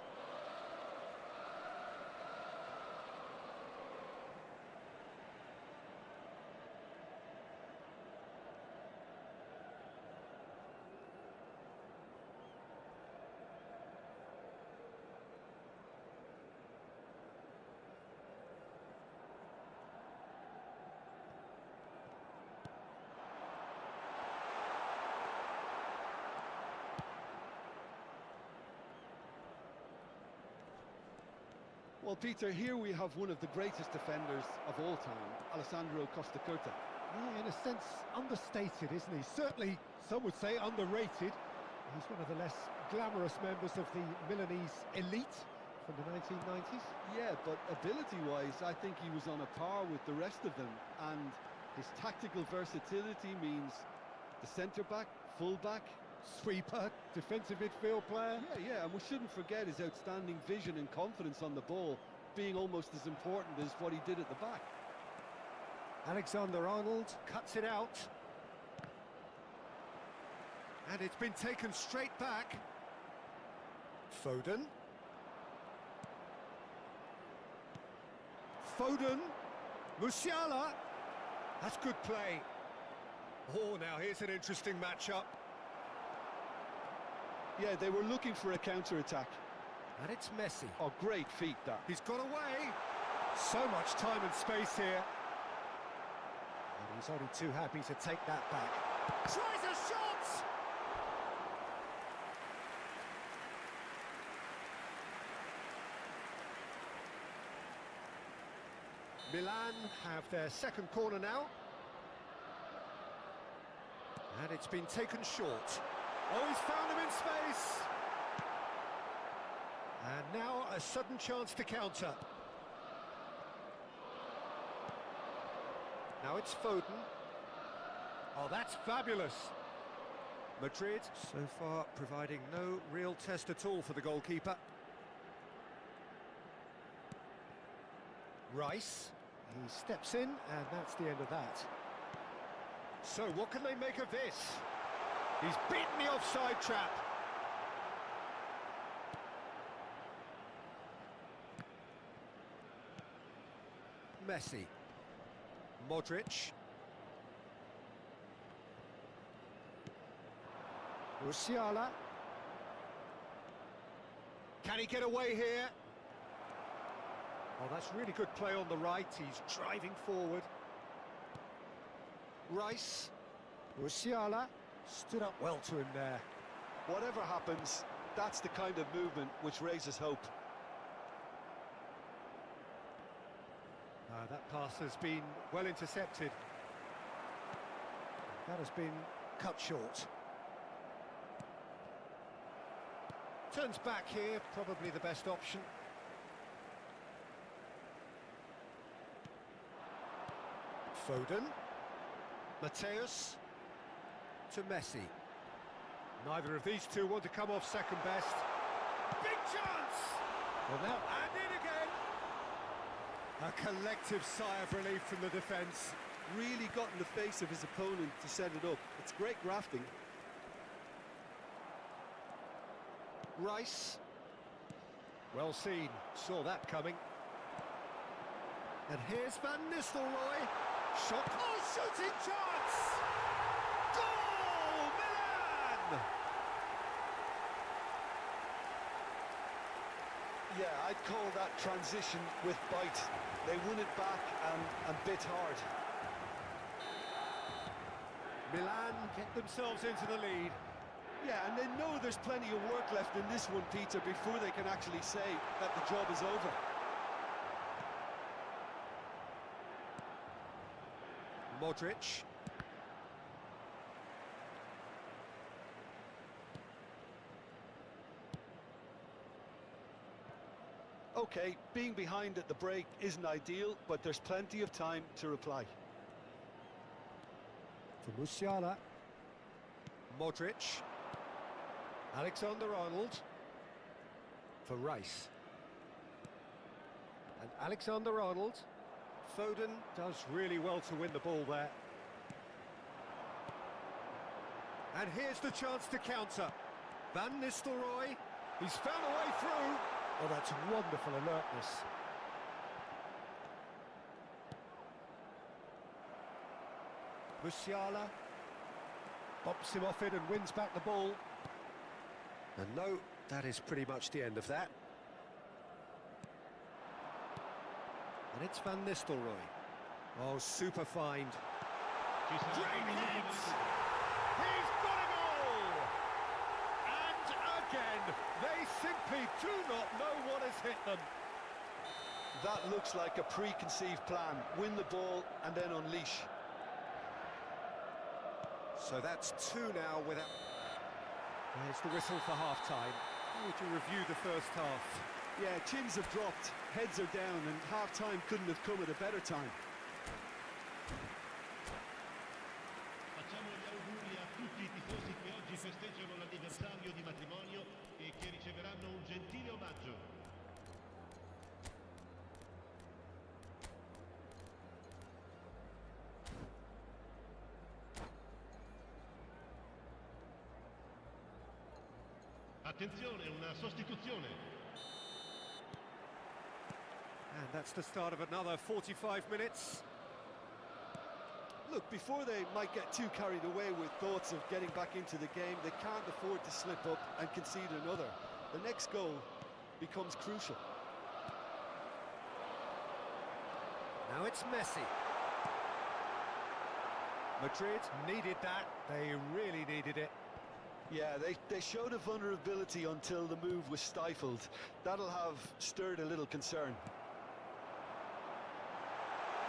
Well, Peter, here we have one of the greatest defenders of all time, Alessandro Costa Curta. Yeah, in a sense, understated, isn't he? Certainly, some would say underrated. He's one of the less glamorous members of the Milanese elite from the 1990s. Yeah, but ability-wise, I think he was on a par with the rest of them, and his tactical versatility means the centre-back, full-back, Sweeper, defensive midfield player. Yeah, and we shouldn't forget his outstanding vision and confidence on the ball being almost as important as what he did at the back. Alexander-Arnold cuts it out. And it's been taken straight back. Foden. Foden. Musiala. That's good play. Oh, now here's an interesting matchup. Yeah, they were looking for a counter-attack. And it's Messi. Oh, great feat, that. He's got away. So much time and space here. And he's only too happy to take that back. Tries a shot! Milan have their second corner now. And it's been taken short. Oh, he's found him in space! And now a sudden chance to counter. Now it's Foden. Oh, that's fabulous. Madrid, so far, providing no real test at all for the goalkeeper. Rice, he steps in, and that's the end of that. So, what can they make of this? He's beaten the offside trap. Messi. Modric. Musiala. Can he get away here? Oh, that's really good play on the right. He's driving forward. Rice. Musiala stood up well to him there. Whatever happens, that's the kind of movement which raises hope. That pass has been well intercepted. That has been cut short. Turns back here, probably the best option. Foden. Mateus to Messi. Neither of these two want to come off second best. Big chance! Well, now, and in again! A collective sigh of relief from the defence. Really got in the face of his opponent to set it up. It's great grafting. Rice. Well seen, saw that coming. And here's Van Nistelrooy. Shot, oh, shooting chance! Goal, Milan! Yeah, I'd call that transition with bite. They won it back and bit hard. Milan get themselves into the lead. Yeah, and they know there's plenty of work left in this one, Peter, before they can actually say that the job is over. Modric. Okay, being behind at the break isn't ideal, but there's plenty of time to reply. For Musiala. Modric. Alexander-Arnold. For Rice. And Alexander-Arnold. Foden does really well to win the ball there. And here's the chance to counter. Van Nistelrooy. He's found a way through. Oh, that's wonderful alertness. Musiala bumps him off it and wins back the ball. And no, that is pretty much the end of that. And it's Van Nistelrooy. Oh, super find. Great hit! He's got a goal! And again, they simply do not know what has hit them. That looks like a preconceived plan. Win the ball and then unleash. So that's two now without... There's the whistle for half-time. How would you review the first half? Yeah, chins have dropped, heads are down, and half-time couldn't have come at a better time. Facciamo gli auguri a tutti i tifosi che oggi festeggiano l'anniversario di matrimonio e che riceveranno un gentile omaggio. Attenzione, una sostituzione. And that's the start of another 45 minutes. Look, before they might get too carried away with thoughts of getting back into the game, they can't afford to slip up and concede another. The next goal becomes crucial. Now it's Messi. Madrid needed that. They really needed it. Yeah, they showed a vulnerability until the move was stifled. That'll have stirred a little concern.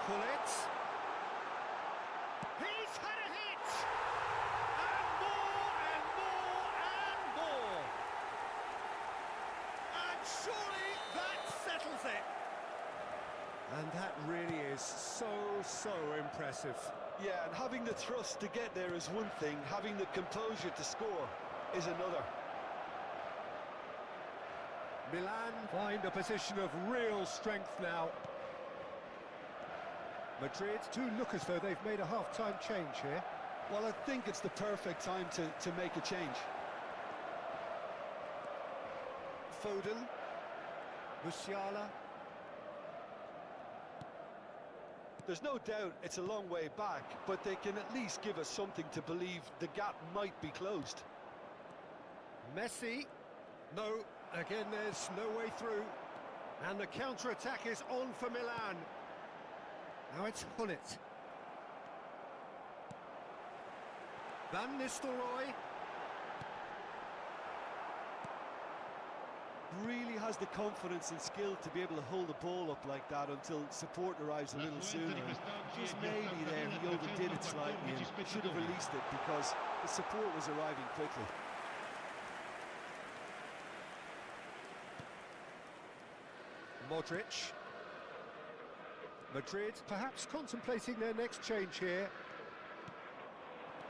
Pull it. He's had a hit! And more and more and more! And surely that settles it! And that really is so impressive. Yeah, and having the thrust to get there is one thing, having the composure to score is another. Milan find a position of real strength now. Madrid do look as though they've made a half-time change here. Well, I think it's the perfect time to make a change. Foden. Musiala. There's no doubt it's a long way back, but they can at least give us something to believe the gap might be closed. Messi. No, Again, there's no way through. And the counter-attack is on for Milan. Now it's Gullit. Van Nistelrooy. Really has the confidence and skill to be able to hold the ball up like that until support arrives a little sooner. And just maybe there he overdid it slightly and should have released it because the support was arriving quickly. Modric. Madrid perhaps contemplating their next change here.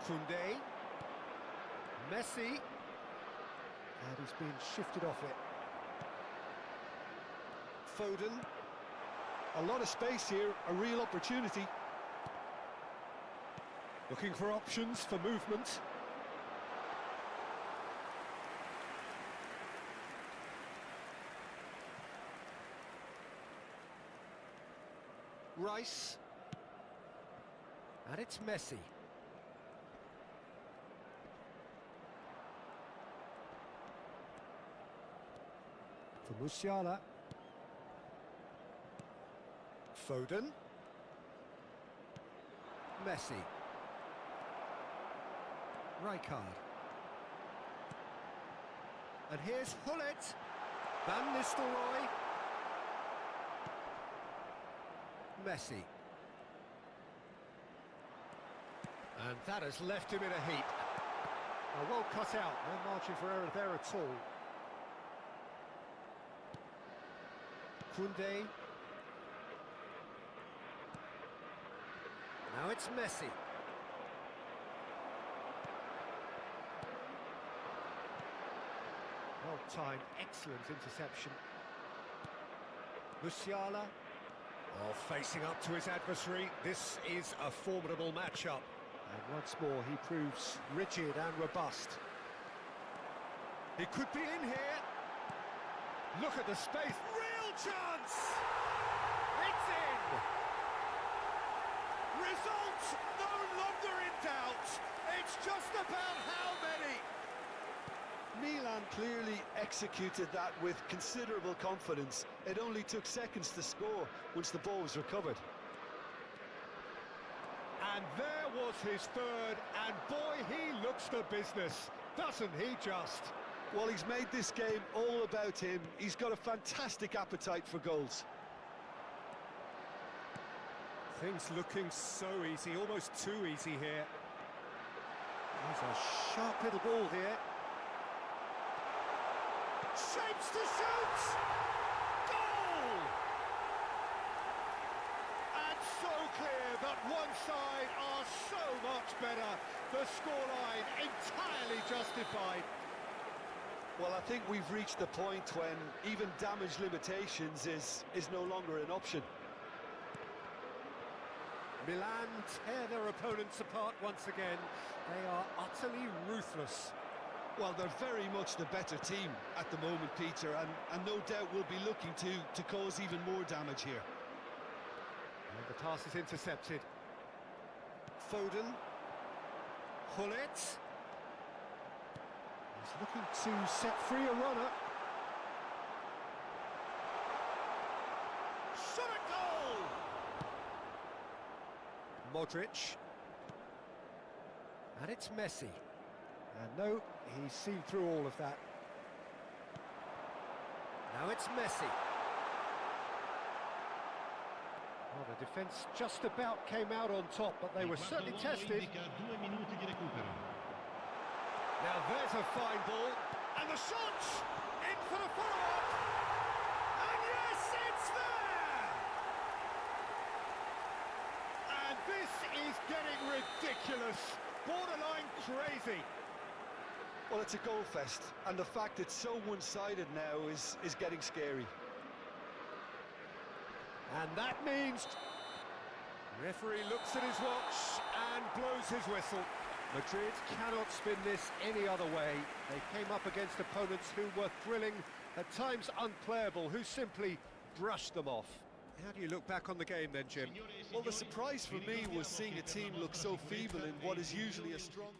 Koundé. Messi. And he's been shifted off it. Foden. A lot of space here, a real opportunity. Looking for options for movement. Rice. And it's Messi. For Musiala. Foden. Messi. Rijkaard. And here's Gullit. Van Nistelrooy. Messi. And that has left him in a heap. Well cut out, no margin for error there at all. Koundé. Now it's Messi. Well-timed, excellent interception. Musiala. Oh, facing up to his adversary. This is a formidable matchup. And once more, he proves rigid and robust. He could be in here. Look at the space. Real chance! It's in! Result no longer in doubt. It's just about how many. Milan clearly executed that with considerable confidence. It only took seconds to score once the ball was recovered. And there was his third, and boy, he looks the business, doesn't he just? Well, he's made this game all about him. He's got a fantastic appetite for goals. Things looking so easy, almost too easy here. There's a sharp little ball here. Shapes to shoot! Goal! And so clear that one side are so much better. The scoreline entirely justified. Well, I think we've reached the point when even damage limitations is no longer an option. Milan tear their opponents apart once again. They are utterly ruthless. Well, they're very much the better team at the moment, Peter, and no doubt will be looking to cause even more damage here. And the pass is intercepted. Foden. Gullit. He's looking to set free a runner. Shot at goal! Modric. And it's Messi. And no, he's seen through all of that. Now it's Messi. Well, the defence just about came out on top, but they were certainly tested. Now there's a fine ball, and the shot! In for the follow-up! And yes, it's there! And this is getting ridiculous, borderline crazy. Well, it's a goal fest, and the fact it's so one-sided now is getting scary. And that means... Referee looks at his watch and blows his whistle. Madrid cannot spin this any other way. They came up against opponents who were thrilling, at times unplayable, who simply brushed them off. How do you look back on the game then, Jim? Well, the surprise for me was seeing a team look so feeble in what is usually a strong...